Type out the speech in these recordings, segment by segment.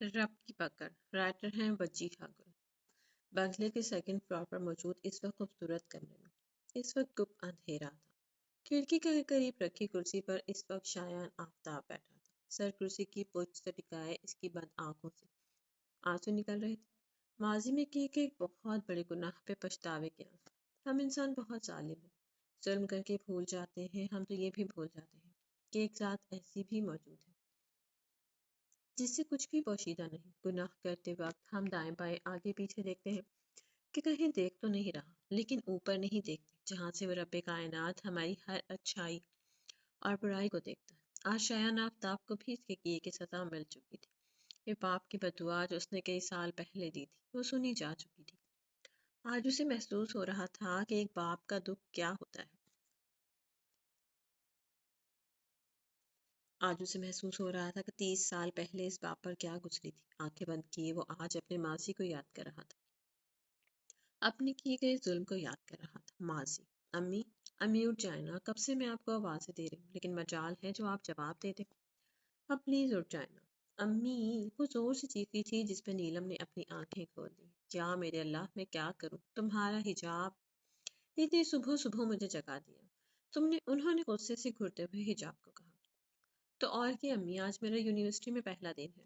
رب کی پکڑ، رائٹر ہیں وجیح ٹھاکر۔ بنگلے کے سیکنڈ فلور پر موجود اس وقت خوبصورت کمرے میں اس وقت گپ اندھیرا تھا۔ کھڑکی کے قریب رکھی کرسی پر اس وقت شایان آفتاب بیٹھا تھا۔ سر کرسی کی پشت سے ٹکائے اس کی بند آنکھوں سے آنسو نکل رہے تھے۔ ماضی میں کیے گئے ایک بہت بڑے گناہ پہ پچھتاوے کے آنسو۔ ہم انسان بہت ظالم ہیں، ظلم کر کے بھول جاتے ہیں۔ ہم تو یہ بھی بھول جاتے ہیں کہ ایک ذات ایسی بھی موجود ہے جس سے کچھ بھی پوشیدہ نہیں۔ گناہ کرتے وقت ہم دائیں بائیں آگے پیچھے دیکھتے ہیں کہ کہیں دیکھ تو نہیں رہا، لیکن اوپر نہیں دیکھتے جہاں سے وہ رب کائنات ہماری ہر اچھائی اور برائی کو دیکھتا ہے۔ آج شایان آفتاب کو بھی اس کے کیے کی سزا مل چکی تھی۔ یہ پاپ کی بددعا جو اس نے کئی سال پہلے دی تھی وہ سنی جا چکی تھی۔ آج اسے محسوس ہو رہا تھا کہ ایک باپ کا دکھ کیا ہوتا ہے۔ آج اسے محسوس ہو رہا تھا کہ 30 سال پہلے اس باپ پر کیا گزری تھی۔ آنکھیں بند کیے وہ آج اپنے ماضی کو یاد کر رہا تھا، اپنے کیے گئے ظلم کو یاد کر رہا تھا۔ ماضی، امی، امی اٹھ جائیں نا، کب سے میں آپ کو آوازیں دے رہی ہوں لیکن مجال ہے جو آپ جواب دے دیں۔ اب پلیز اٹھ جائیں نا۔ امی، وہ زور سے چیخی تھی جس پہ نیلم نے اپنی آنکھیں کھول دی۔ یا میرے اللہ، میں کیا کروں؟ تمہارا حجاب، اتنی صبح صبح مجھے جگا دیا۔ انہوں نے غصے سے گھرتے ہوئے حجاب کو کہا۔ تو اور کی امی، آج میرا یونیورسٹی میں پہلا دن ہے۔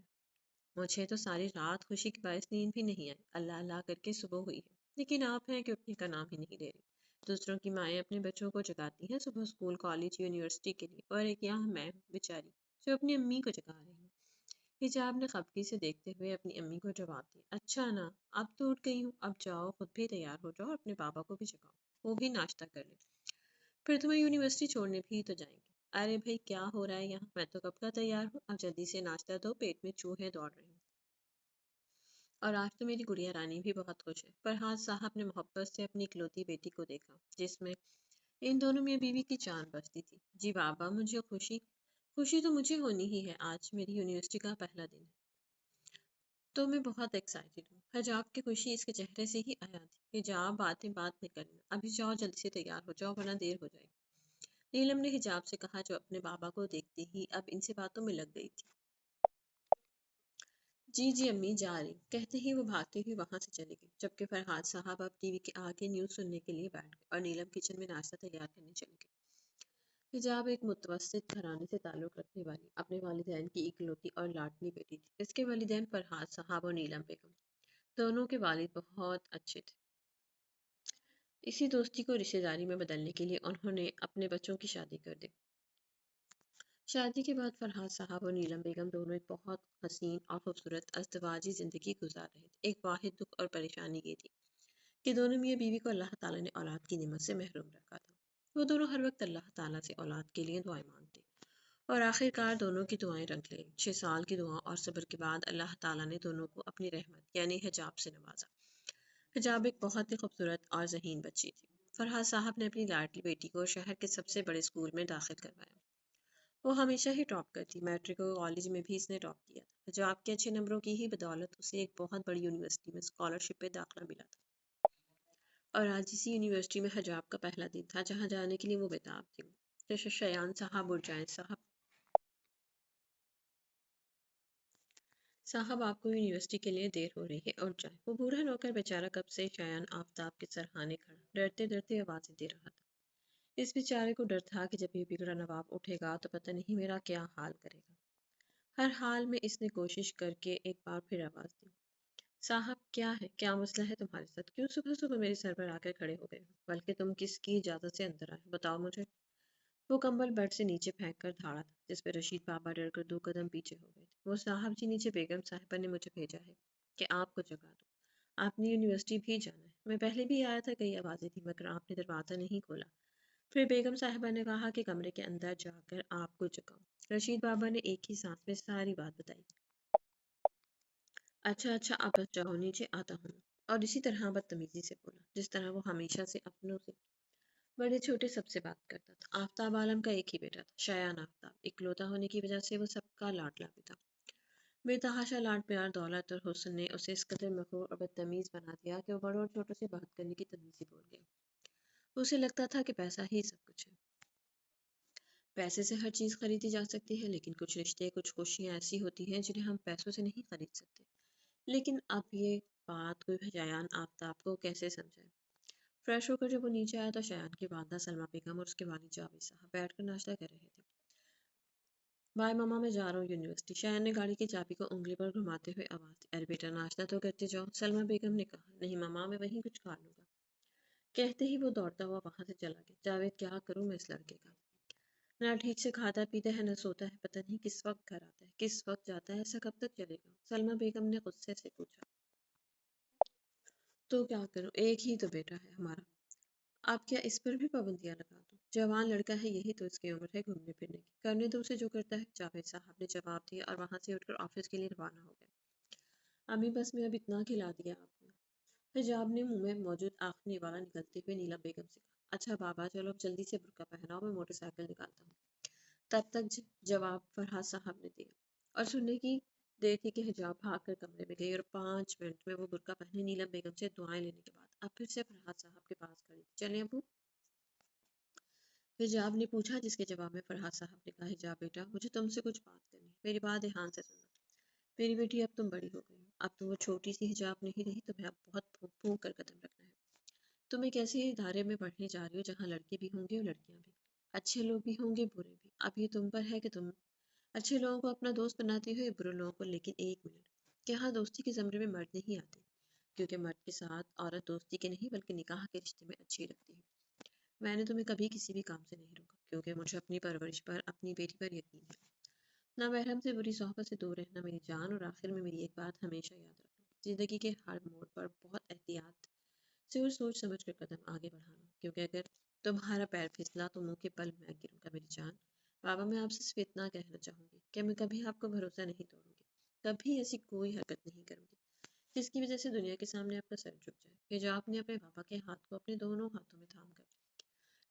مجھے تو ساری رات خوشی کے باعث نیند بھی نہیں آئی۔ اللہ اللہ کر کے صبح ہوئی ہے، لیکن آپ ہیں کہ اٹھنے کا نام ہی نہیں لے رہی۔ دوسروں کی مائیں اپنے بچوں کو جگاتی ہیں صبح اسکول، کالج، یونیورسٹی کے لیے، اور ایک یہاں میں ہوں بیچاری جو اپنی امی کو جگا رہی ہوں۔ حجاب نے خفگی سے دیکھتے ہوئے اپنی امی کو جواب دیا۔ اچھا نا، اب تو اٹھ گئی ہوں، اب جاؤ خود بھی تیار ہو جاؤ، اپنے بابا کو بھی جگاؤ، وہ بھی ناشتہ کر لیں، پھر تمہیں یونیورسٹی چھوڑنے بھی تو جائیں گے۔ ارے بھائی، کیا ہو رہا ہے یہاں؟ میں تو کب کا تیار ہوں، اب جلدی سے ناشتہ دو، پیٹ میں چوہے دوڑ رہے ہیں۔ اور آج تو میری گڑیا رانی بھی بہت خوش ہے۔ فرحات صاحب نے محبت سے اپنی اکلوتی بیٹی کو دیکھا جس میں ان دونوں میاں بیوی کی جان بستی تھی۔ جی بابا، مجھے خوشی تو مجھے ہونی ہی ہے، آج میری یونیورسٹی کا پہلا دن ہے تو میں بہت ایکسائٹیڈ ہوں۔ حجاب کی خوشی اس کے چہرے سے ہی آیا تھی۔ حجاب، بات نکلنا، ابھی جاؤ جلدی سے تیار ہو جاؤ ورنہ دیر ہو جائے گی، نیلم نے حجاب سے کہا جو اپنے بابا کو دیکھتے ہی اب ان سے باتوں میں لگ گئی تھی۔ جی جی امی، جا رہی، کہتے ہی وہ بھاگتے ہوئے وہاں سے چلے گئے، جبکہ فرحات صاحب اب ٹی وی کے آگے نیوز سننے کے لیے بیٹھ گئے اور نیلم کچن میں ناشتہ تیار کرنے چل گئی۔ حجاب ایک متوسط گھرانے سے تعلق رکھنے والی اپنے والدین کی اکلوتی اور لاڈلی بیٹی تھی۔ اس کے والدین فرحات صاحب اور نیلم بیگم دونوں کے والد بہت اچھے تھے۔ اسی دوستی کو رشتہ داری میں بدلنے کے لیے انہوں نے اپنے بچوں کی شادی کر دی۔ شادی کے بعد فرحات صاحب اور نیلم بیگم دونوں ایک بہت حسین اور خوبصورت ازدواجی زندگی گزار رہے تھے۔ ایک واحد دکھ اور پریشانی یہ تھی کہ دونوں میاں بیوی کو اللہ تعالیٰ نے اولاد کی نعمت سے محروم رکھا تھا۔ وہ دونوں ہر وقت اللہ تعالیٰ سے اولاد کے لیے دعائیں مانگتے اور آخر کار دونوں کی دعائیں رنگ لیں۔ 6 سال کی دعا اور صبر کے بعد اللہ تعالیٰ نے دونوں کو اپنی رحمت یعنی حجاب سے نوازا۔ حجاب ایک بہت ہی خوبصورت اور ذہین بچی تھی۔ فرحات صاحب نے اپنی لاڈلی بیٹی کو شہر کے سب سے بڑے اسکول میں داخل کروایا۔ وہ ہمیشہ ہی ٹاپ کرتی، میٹرک اور کالج میں بھی اس نے ٹاپ کیا تھا۔ حجاب کے اچھے نمبروں کی ہی بدولت اسے ایک بہت بڑی یونیورسٹی میں اسکالرشپ پہ داخلہ ملا تھا، اور آج اسی یونیورسٹی میں حجاب کا پہلا دن تھا جہاں جانے کے لیے وہ بےتاب تھی۔ شایان صاحب اٹھ جائیں، صاحب آپ کو یونیورسٹی کے لیے دیر ہو رہی ہے، اٹھ جائیں۔ وہ بوڑھا نوکر بیچارہ کب سے شایان آفتاب کے سرہانے کھڑا ڈرتے ڈرتے آوازیں دے رہا تھا۔ اس بیچارے کو ڈر تھا کہ جب یہ بگڑا نواب اٹھے گا تو پتہ نہیں میرا کیا حال کرے گا۔ ہر حال میں اس نے کوشش کر کے ایک بار پھر آواز دی۔ صاحب، کیا ہے؟ کیا مسئلہ ہے تمہارے ساتھ؟ کیوں صبح صبح میرے سر پر آ کر کھڑے ہو گئے ہو؟ بلکہ تم کس کی اجازت سے اندر آئے؟ بتاؤ مجھے۔ وہ کمبل بیڈ سے نیچے پھینک کر دھاڑا تھا جس پہ رشید بابا ڈر کر 2 قدم پیچھے ہو گئے تھے۔ وہ صاحب جی، نیچے بیگم صاحبہ نے مجھے بھیجا ہے کہ آپ کو جگا دو، آپ نے یونیورسٹی بھی جانا ہے۔ میں پہلے بھی آیا تھا، کئی آوازیں تھی مگر آپ نے دروازہ نہیں کھولا۔ پھر بیگم صاحبہ نے کہا کہ کمرے کے اندر جا کر آپ کو جگاؤں۔ رشید بابا نے ایک ہی سانس میں ساری بات بتائی۔ اچھا اچھا، آپ بس جاؤ، نیچے آتا ہوں۔ اور اسی طرح بدتمیزی سے بولا جس طرح وہ ہمیشہ سے اپنوں سے بڑے چھوٹے سب سے بات کرتا تھا۔ آفتاب عالم کا ایک ہی بیٹا تھا، شایان آفتاب۔ اکلوتا ہونے کی وجہ سے وہ سب کا لاڈلا بھی تھا۔ بے تحاشا لاڈ پیار، دولت اور حسن نے اسے اس قدر مغرور اور بدتمیز بنا دیا کہ وہ بڑوں اور چھوٹوں سے بات کرنے کی تمیز ہی بھول گیا۔ اسے لگتا تھا کہ پیسہ ہی سب کچھ ہے۔ پیسے سے ہر چیز خریدی جا سکتی ہے، لیکن کچھ رشتے، کچھ خوشیاں ایسی ہوتی ہیں جنہیں ہم پیسوں سے نہیں خرید سکتے۔ لیکن اب یہ بات کوئی شایان آفتاب کو کیسے سمجھائے؟ فریش ہو کر جب وہ نیچے آیا تو شایان کی والدہ سلمہ بیگم اور اس کے والد جاوید صاحب بیٹھ کر ناشتہ کر رہے تھے۔ بائے ماما، میں جا رہا ہوں یونیورسٹی، شایان نے گاڑی کی چابی کو انگلی پر گھماتے ہوئے آواز دی۔ ارے بیٹا، ناشتہ تو کرتے جاؤ، سلمہ بیگم نے کہا۔ نہیں ماما، میں وہیں کچھ کھا لوں گا۔ کہتے ہی وہ دوڑتا ہوا وہاں سے چلا گیا۔ جاوید، کیا کروں میں اس لڑکے کا؟ نہ ٹھیک سے کھاتا پیتا ہے، نہ سوتا ہے، پتہ نہیں کس وقت گھر آتا ہے، کس وقت جاتا ہے، ایسا کب تک چلے گا؟ سلمہ بیگم نے غصے سے پوچھا۔ تو کیا کروں، ایک ہی تو بیٹا ہے ہمارا، آپ کیا اس پر بھی پابندیاں لگا دوں؟ جوان لڑکا ہے، یہی تو اس کی عمر ہے گھومنے پھرنے کی، کرنے دو اسے جو کرتا ہے، جاوید صاحب نے جواب دیا اور وہاں سے اٹھ کر آفس کے لیے روانہ ہو گئے۔ امی، بس میں اب اتنا کھلا دیا آپ نے، حجاب نے منہ میں موجود آخری والا نکلتے ہوئے نیلم بیگم سے کہا۔ اچھا بابا، چلو اب جلدی سے برقع پہناؤ، میں موٹر سائیکل نکالتا ہوں۔ تب تک جواب فرحات صاحب نے دیا اور سننے کی دیر تھی کہ حجاب بھاگ کر کمرے میں گئی اور 5 منٹ میں وہ برقع پہنے نیلم بیگم سے دعائیں لینے کے بعد اب پھر سے فرحات صاحب کے پاس کھڑی تھی۔ چلیں ابو؟ حجاب نے پوچھا، جس کے جواب میں فرحات صاحب نے کہا، حجاب بیٹا، مجھے تم سے کچھ بات کرنی ہے، میری بات دھیان سے سننا۔ میری بیٹی، اب تم بڑی ہو گئی ہو، اب تم وہ چھوٹی سی حجاب نہیں رہی، تمہیں اب بہت پھونک پھونک کر قدم رکھنا ہے۔ تم ایک ایسے ادارے میں پڑھنے جا رہی ہو جہاں لڑکے بھی ہوں گے اور لڑکیاں بھی، اچھے لوگ بھی ہوں گے، برے بھی۔ اب یہ تم پر ہے کہ تم اچھے لوگوں کو اپنا دوست بناتی ہو یا برے لوگوں کو، لیکن ایک منٹ، یہاں دوستی کے زمرے میں مرد نہیں آتے، کیونکہ مرد کے ساتھ عورت دوستی کے نہیں بلکہ نکاح کے رشتے میں اچھی لگتی ہے۔ میں نے تمہیں کبھی کسی بھی کام سے نہیں روکا، کیونکہ مجھے اپنی پرورش پر، اپنی بیٹی پر یقین ہے۔ نہ محرم سے بری صحبت سے دور رہنا میری جان، اور آخر میں میری ایک بات ہمیشہ یاد رکھنا، زندگی کے ہر موڑ پر بہت احتیاط سے اور سوچ سمجھ کر قدم آگے بڑھانا، کیونکہ اگر تمہارا پیر پھسلا تو منہ کے بل میں گروں گا میری جان۔ بابا، میں آپ سے صرف اتنا کہنا چاہوں گی کہ میں کبھی آپ کو بھروسہ نہیں توڑوں گی، کبھی ایسی کوئی حرکت نہیں کروں گی جس کی وجہ سے دنیا کے سامنے آپ کا سر جھک جائے۔ حجاب نے اپنے بابا کے ہاتھ کو اپنے دونوں ہاتھوں میں تھام کر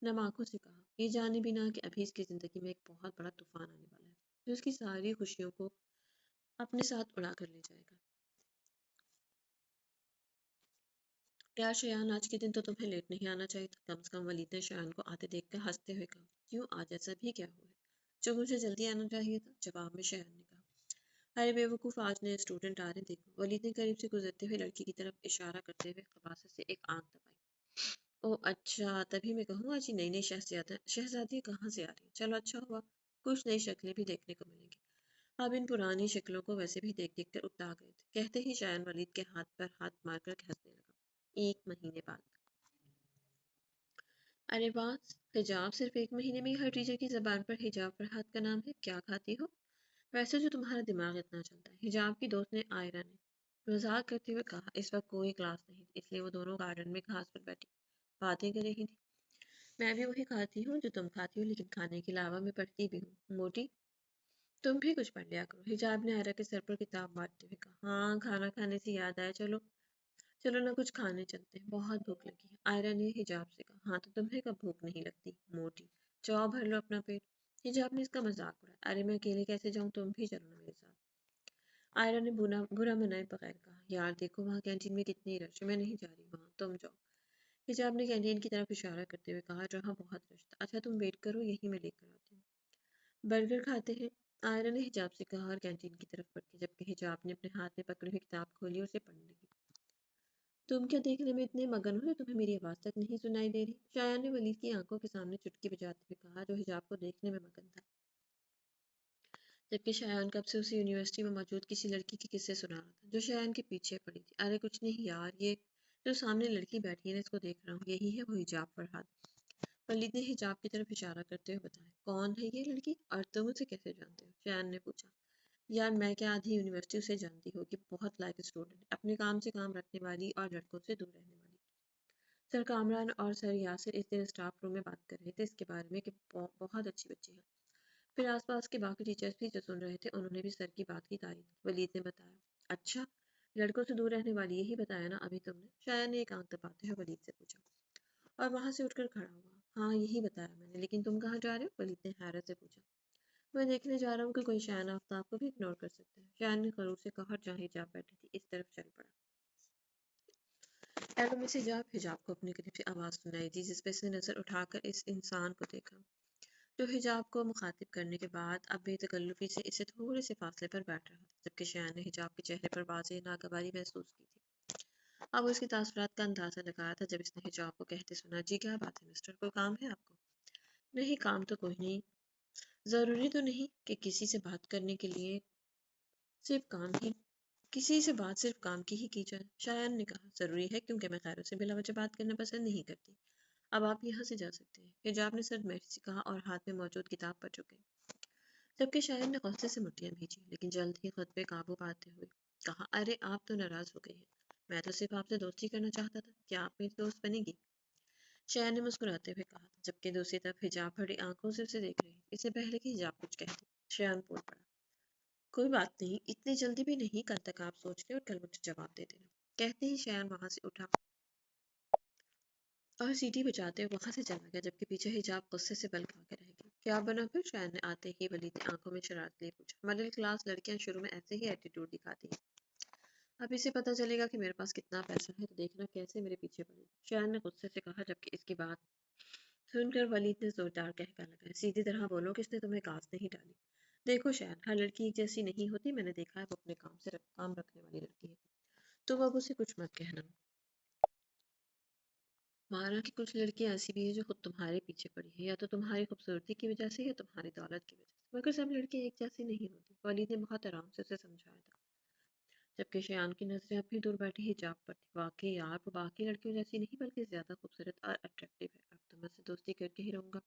نم آنکھوں سے کہا، یہ جانے بھی نہ کہ ابھی اس کی زندگی میں ایک بہت بڑا طوفان آنے والا ہے جو اس کی ساری خوشیوں کو اپنے ساتھ اڑا کر لے جائے گا۔ یار شایان، آج کے دن تو تمہیں لیٹ نہیں آنا چاہیے تھا، کم از کم ولید نے شایان کو آتے دیکھ کر ہنستے ہوئے کہا۔ کیوں، آج ایسا بھی کیا ہوا ہے جو مجھے جلدی آنا چاہیے تھا؟ جواب میں شایان نے کہا، ارے بے وقوف، آج نئے اسٹوڈنٹ آ رہے ہیں، دیکھو۔ ولید نے قریب سے گزرتے ہوئے لڑکی کی طرف اشارہ کرتے ہوئے خباثت سے ایک آنکھ دبائی۔ او اچھا، تبھی میں کہوں آج یہ نئی نئی شہزادی کہاں سے آ رہی ہیں؟ چلو اچھا ہوا، کچھ نئی شکلیں بھی دیکھنے کو ملیں گی۔ اب ان پرانی شکلوں کو ویسے بھی دیکھ دیکھ کر اکتا گئے تھے۔ کہتے ہی شایان ولید کے ہاتھ پر ہاتھ مار کر ہنسنے لگا۔ 1 مہینے بعد؟ ارے واہ، حجاب، صرف 1 مہینے میں ہی ہر ٹیچر کی زبان پر حجاب فرحات کا نام ہے، کیا کھاتی ہو؟ ویسے جو تمہارا دماغ اتنا چلتا ہے، حجاب کی دوست نے آئرہ نے مزاق کرتے ہوئے کہا۔ اس وقت کوئی کلاس نہیں تھی، اس لیے وہ دونوں گارڈن میں گھاس پر بیٹھی باتیں کر رہی تھی۔ میں بھی وہی کھاتی ہوں جو تم کھاتی ہو، لیکن کھانے کے علاوہ میں پڑھتی بھی ہوں، موٹی۔ تم بھی کچھ پڑھ لیا کرو، حجاب نے آئرہ کے سر پر کتاب مارتے ہوئے کہا۔ ہاں، کھانا کھانے سے یاد آیا، چلو چلو نہ کچھ کھانے چلتے ہیں، بہت بھوک لگی ہے، آئرہ نے حجاب سے کہا۔ ہاں تو تمہیں کب بھوک نہیں لگتی، موٹی؟ جاؤ بھر لو اپنا پیٹ۔ حجاب نے اس کا مذاق اڑایا۔ ارے میں اکیلے کیسے جاؤں، تم بھی چلو نا میرے ساتھ۔ آئرہ نے برا منائے بغیر کہا۔ یار دیکھو وہاں کینٹین میں کتنی رش ہے، میں نہیں جا رہی وہاں، تم جاؤ۔ حجاب نے کینٹین کی طرف اشارہ کرتے ہوئے کہا، جہاں بہت رش تھا۔ اچھا تم ویٹ کرو، یہی میں لے کر آتی ہوں۔ برگر کھاتے ہیں؟ آئرہ نے حجاب سے کہا اور کینٹین کی طرف بڑھ گئی، جبکہ حجاب نے اپنے ہاتھ میں پکڑی ہوئی کتاب کھولی اور اسے پڑھنے لگی۔ تم کیا دیکھنے میں اتنے مگن ہو جو تمہیں میری آواز تک نہیں سنائی دے رہی؟ شایان نے ولید کی آنکھوں کے سامنے چٹکی بجاتے ہوئے کہا، جو حجاب کو دیکھنے میں مگن تھا، جبکہ شایان کب سے اسے یونیورسٹی میں موجود کسی لڑکی کے قصے سنا رہا تھا جو شایان کے پیچھے پڑی تھی۔ ارے کچھ نہیں یار، یہ جو سامنے لڑکی بیٹھی ہے نا، اس کو دیکھ رہا ہوں، یہی ہے وہ حجاب فرحات۔ ولید نے حجاب کی طرف اشارہ کرتے ہوئے بتایا۔ کون ہے یہ لڑکی، اور تم اسے کیسے جانتے ہو؟ شایان نے پوچھا۔ یار میں کیا، آدھی یونیورسٹی اسے جانتی ہوگی، بہت لائق اسٹوڈنٹ، اپنے کام سے کام رکھنے والی اور لڑکوں سے دور رہنے والی۔ سر کامران اور سر یاسر اس دن اسٹاف روم میں بات کر رہے تھے اس کے بارے میں کہ بہت اچھی بچی ہے۔ پھر آس پاس کے باقی ٹیچرز بھی جو سن رہے تھے، انہوں نے بھی سر کی بات کی تائید کی۔ ولید نے بتایا۔ اچھا، لڑکوں سے دور رہنے والی، یہی بتایا نا ابھی تم نے؟ شایان نے ایک آنکھ دباتے ہوئے ولید سے پوچھا اور وہاں سے اٹھ کر کھڑا ہوا۔ ہاں یہی بتایا میں نے، لیکن تم کہاں جا رہے ہو؟ ولید نے حیرت سے پوچھا۔ میں دیکھنے جا رہا ہوں کہ کوئی شایان آفتاب کو بھی اگنور کر سکتا ہے، شایان نے غرور سے کہا اور جہاں حجاب بیٹھی تھی اس طرف چل پڑا۔ پیروں میں سے حجاب کو اپنے قریب سے آواز سنائی دی، جس پہ سے نظر اٹھا کر اس انسان کو دیکھا۔ جو حجاب کو مخاطب کرنے کے بعد اب بے تکلفی سے اسے تھوڑے سے فاصلے پر بیٹھ رہا تھا، جبکہ شایان نے حجاب کے چہرے پر واضح ناگواری محسوس کی تھی۔ اب اس کے تاثرات کا اندازہ لگایا تھا جب اس نے حجاب کو کہتے سنا، جی کیا بات ہے مسٹر، کوئی کام ہے آپ کو؟ نہیں کام تو کوئی نہیں، ضروری تو نہیں کہ کسی سے بات صرف کام کی ہی کی جائے، شایان نے کہا۔ ضروری ہے کیونکہ میں غیروں سے بلا وجہ بات کرنا پسند نہیں کرتی۔ اب آپ یہاں سے جا سکتے ہیں، حجاب نے سرد محض سے کہا اور ہاتھ میں موجود کتاب پر چکے، جبکہ شایان نے غصے سے مٹیاں بھیجی، لیکن جلد ہی خود پہ قابو پاتے ہوئے کہا، ارے آپ تو ناراض ہو گئی ہیں، میں تو صرف آپ سے دوستی کرنا چاہتا تھا، کیا آپ میری دوست بنے گی؟ شایان نے مسکراتے ہوئے کہا، جبکہ دوسری طرف حجاب بڑی آنکھوں سے اسے دیکھ رہی تھی، اس سے پہلے کہ حجاب کچھ کہتی شایان بول پڑا، کوئی بات نہیں، اتنی جلدی بھی نہیں، کل تک آپ سوچ لیں اور کل مجھے جواب دے دینا۔ کہتے ہی شایان وہاں سے اٹھا اور سیٹی بجاتے ہوئے وہاں سے چلا گیا، جبکہ پیچھے حجاب غصے سے بل کھا کے رہ گئی۔ کیا بنا پھر؟ شایان نے آتے ہی ولید نے آنکھوں میں شرارت لیے پوچھا۔ مڈل کلاس لڑکیاں شروع میں ایسے ہی ایٹیٹیوڈ دکھاتی ہیں، اب اسے پتہ چلے گا کہ میرے پاس کتنا پیسہ ہے تو دیکھنا کیسے میرے پیچھے پڑے گی، شایان نے غصے سے کہا، جبکہ اس کی بات سن کر ولید نے زوردار قہقہ لگایا، سیدھی طرح بولو، کس نے تمہیں کاست نہیں ڈالی؟ دیکھو شایان، ہر لڑکی ایک جیسی نہیں ہوتی، میں نے دیکھا ہے وہ اپنے کام سے کام رکھنے والی لڑکی ہے، تم اب اسے کچھ مت کہنا۔ مانا کہ کچھ لڑکیاں ایسی بھی ہیں جو خود تمہارے پیچھے پڑی ہیں، یا تو تمہاری خوبصورتی کی وجہ سے یا تمہاری دولت کی وجہ سے، مگر سب لڑکیاں ایک جیسی نہیں ہوتی، ولید نے بہت آرام سے اسے سمجھایا تھا، جبکہ شایان کی نظریں اب بھی دور بیٹھی حجاب پر تھی۔ واقعی یار، وہ باقی لڑکیوں جیسی نہیں بلکہ زیادہ خوبصورت اور اٹریکٹیو ہے، اب تو میں اس سے دوستی کر کے ہی رہوں گا،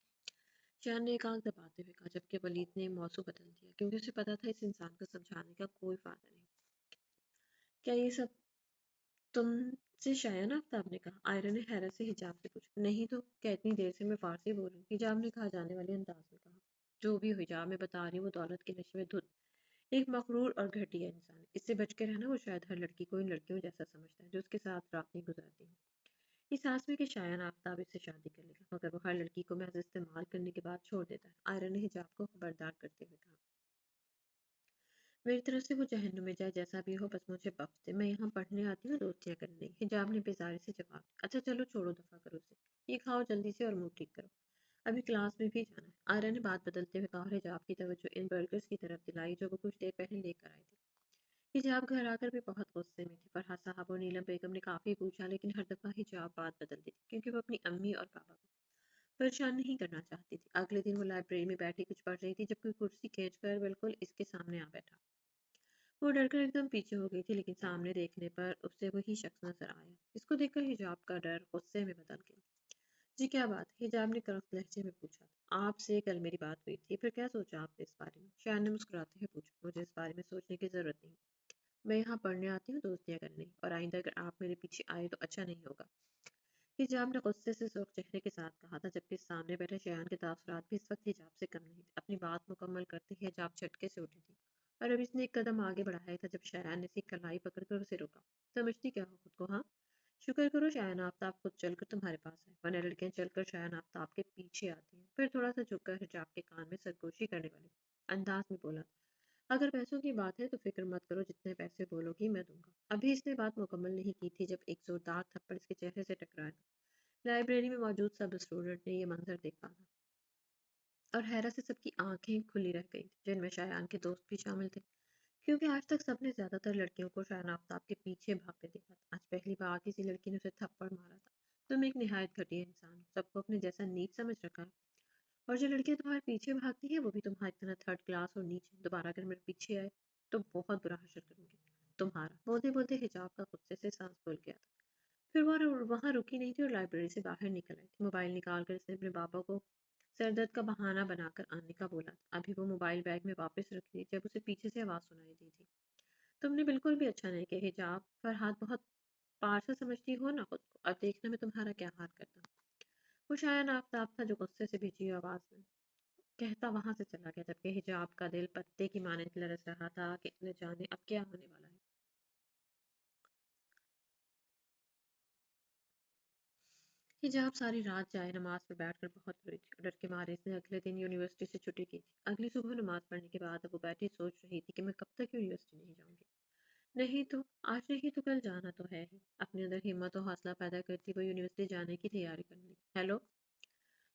شایان نے ایک آنکھ دباتے ہوئے کہا، جبکہ ولید نے موضوع بدل دیا، کیونکہ اسے پتا تھا اس انسان کو سمجھانے کا کوئی فائدہ نہیں۔ کیا یہ سب تم سے شایان؟ آفتاب نے کہا۔ آئرا نے حیرت سے حجاب سے پوچھا۔ نہیں تو کیا اتنی دیر سے میں فارسی بولوں؟ حجاب نے کہا جانے والے انداز میں کہا، جو بھی ہو حجاب، میں بتا رہی ہوں وہ دولت کے نشے میں دھت ایک مغرور اور گھٹیا انسان ہے، اس سے بچ کے رہنا، وہ شاید ہر لڑکی کو ان لڑکیوں جیسا سمجھتا ہے جو اس کے ساتھ رات نہیں گزارتی ہیں، اس آس میں کہ شایان آفتاب اس سے شادی کر لے گا، مگر وہ ہر لڑکی کو محض استعمال کرنے کے بعد چھوڑ دیتا ہے۔ آئرا نے حجاب کو خبردار کرتے ہوئے کہا، میری طرف سے وہ جہنم میں جائے، جیسا بھی ہو، بس مجھے بخش دے، میں یہاں پڑھنے آتی ہوں دوستیاں کرنے۔ حجاب نے بیزاری سے جواب دیا، اچھا چلو چھوڑو، دفع کرو اسے، یہ کھاؤ جلدی سے اور منہ ٹھیک کرو، ابھی کلاس میں بھی جانا ہے۔ آریا نے بات بدلتے ہوئے کہا اور حجاب کی توجہ ان برگرز کی طرف دلائی جو وہ کچھ دیر پہلے لے کر آئی تھی۔ حجاب گھر آ کر بھی بہت غصے میں تھی، فرحت صاحب اور نیلم بیگم نے کافی پوچھا، لیکن ہر دفعہ حجاب بات بدل دیتی کیونکہ وہ اپنی امی اور پاپا کو پریشان نہیں کرنا چاہتی تھی۔ اگلے دن وہ لائبریری میں بیٹھی کچھ پڑھ رہی تھی جب کوئی کرسی کھینچ کر بالکل اس کے سامنے آ بیٹھا۔ وہ ڈر کر ایک دم پیچھے ہو گئی تھی، لیکن سامنے دیکھنے پر اسے وہی شخص نظر آیا۔ اس کو دیکھ کر حجاب کا ڈر غصے میں بدل گیا۔ جی کیا بات ہے؟ حجاب نے کرخت لہجے میں پوچھا۔ آپ سے کل میری بات ہوئی تھی، پھر کیا سوچا آپ نے اس بارے میں؟ شایان نے مسکراتے ہوئے پوچھا، مجھے اس بارے میں سوچنے کی ضرورت نہیں، میں یہاں پڑھنے آتی ہوں دوستیاں کرنے، اور آئندہ اگر آپ میرے پیچھے آئے تو اچھا نہیں ہوگا، حجاب نے غصے سے سرخ چہرے کے ساتھ کہا تھا، جبکہ سامنے بیٹھے شایان کے تاثرات بھی اس وقت حجاب سے کم نہیں تھے۔ اپنی بات مکمل کرتے ہی حجاب جھٹکے سے اٹھی تھی اور اب اس نے ایک قدم آگے بڑھایا تھا جب شایان نے اس کی کلائی پکڑ کر اسے روکا۔ سمجھتی کیا ہو خود کو؟ ہاں، شکر کرو شایان آفتاب خود چل کر تمہارے پاس ہے، ورنہ لڑکیاں چل کر شایان آفتاب کے پیچھے آتی ہیں۔ پھر تھوڑا سا جھک کر حجاب کے کان میں سرگوشی کرنے والے انداز میں بولا، اگر پیسوں کی بات ہے تو فکر مت کرو، جتنے پیسے بولو گی میں دوں گا۔ ابھی اس نے بات مکمل نہیں کی تھی جب ایک زوردار تھپڑ اس کے چہرے سے ٹکرایا تھا۔ لائبریری میں موجود سب اسٹوڈنٹ نے یہ منظر دیکھا تھا اور حیرت سے سب کی آنکھیں کھلی رہ گئی، جن میں شایان کے دوست بھی شامل تھے، کیونکہ آج تک سب نے زیادہ تر لڑکیوں کو شایان آفتاب کے پیچھے بھاگتے دیکھا تھا۔ آج پہلی بار کسی لڑکی نے اسے تھپڑ مارا تھا۔ تم ایک نہایت گھٹیا انسان ہو، سب کو اپنے جیسا نیچ سمجھ رکھا ہے، اور جو لڑکیاں تمہارے پیچھے بھاگتی ہیں وہ بھی تمہاری طرح تھرڈ کلاس اور نیچ ہیں۔ دوبارہ اگر میرے پیچھے آئے تو بہت برا حشر کروں گی تمہارا۔ بولتے بولتے حجاب کا غصے سے سانس پھول گیا تھا۔ پھر وہ وہاں رکی نہیں تھی اور لائبریری سے باہر نکل آئی تھی۔ موبائل نکال کر اس نے اپنے پاپا کو سر درد کا بہانہ بنا کر آنے کا بولا تھا۔ ابھی وہ موبائل بیگ میں واپس رکھ دی جب اسے پیچھے سے آواز سنائی دی تھی، تم نے بالکل بھی اچھا نہیں کیا حجاب، فرحات بہت پارسا سمجھتی ہو نا خود کو، اب دیکھنا میں تمہارا کیا حال کرتا ہوں۔ وہ شایان آفتاب تھا جو غصے سے بھیجی ہوئی آواز میں کہتا وہاں سے چلا گیا، جبکہ حجاب کا دل پتے کی مانند لرز رہا تھا کہ نہ جانے اب کیا ہونے والا ہے۔ حجاب ساری رات جائے نماز پر بیٹھ کر بہت روئی تھی اور ڈر کے مارے اس نے اگلے دن یونیورسٹی سے چھٹی کی تھی۔ اگلی صبح نماز پڑھنے کے بعد اب وہ بیٹھی سوچ رہی تھی کہ میں کب تک یونیورسٹی نہیں جاؤں گی، نہیں تو آج نہیں تو کل جانا تو ہے ہی۔ اپنے اندر ہمت و حوصلہ پیدا کرتی وہ یونیورسٹی جانے کی تیاری کرنے لگی۔ ہیلو،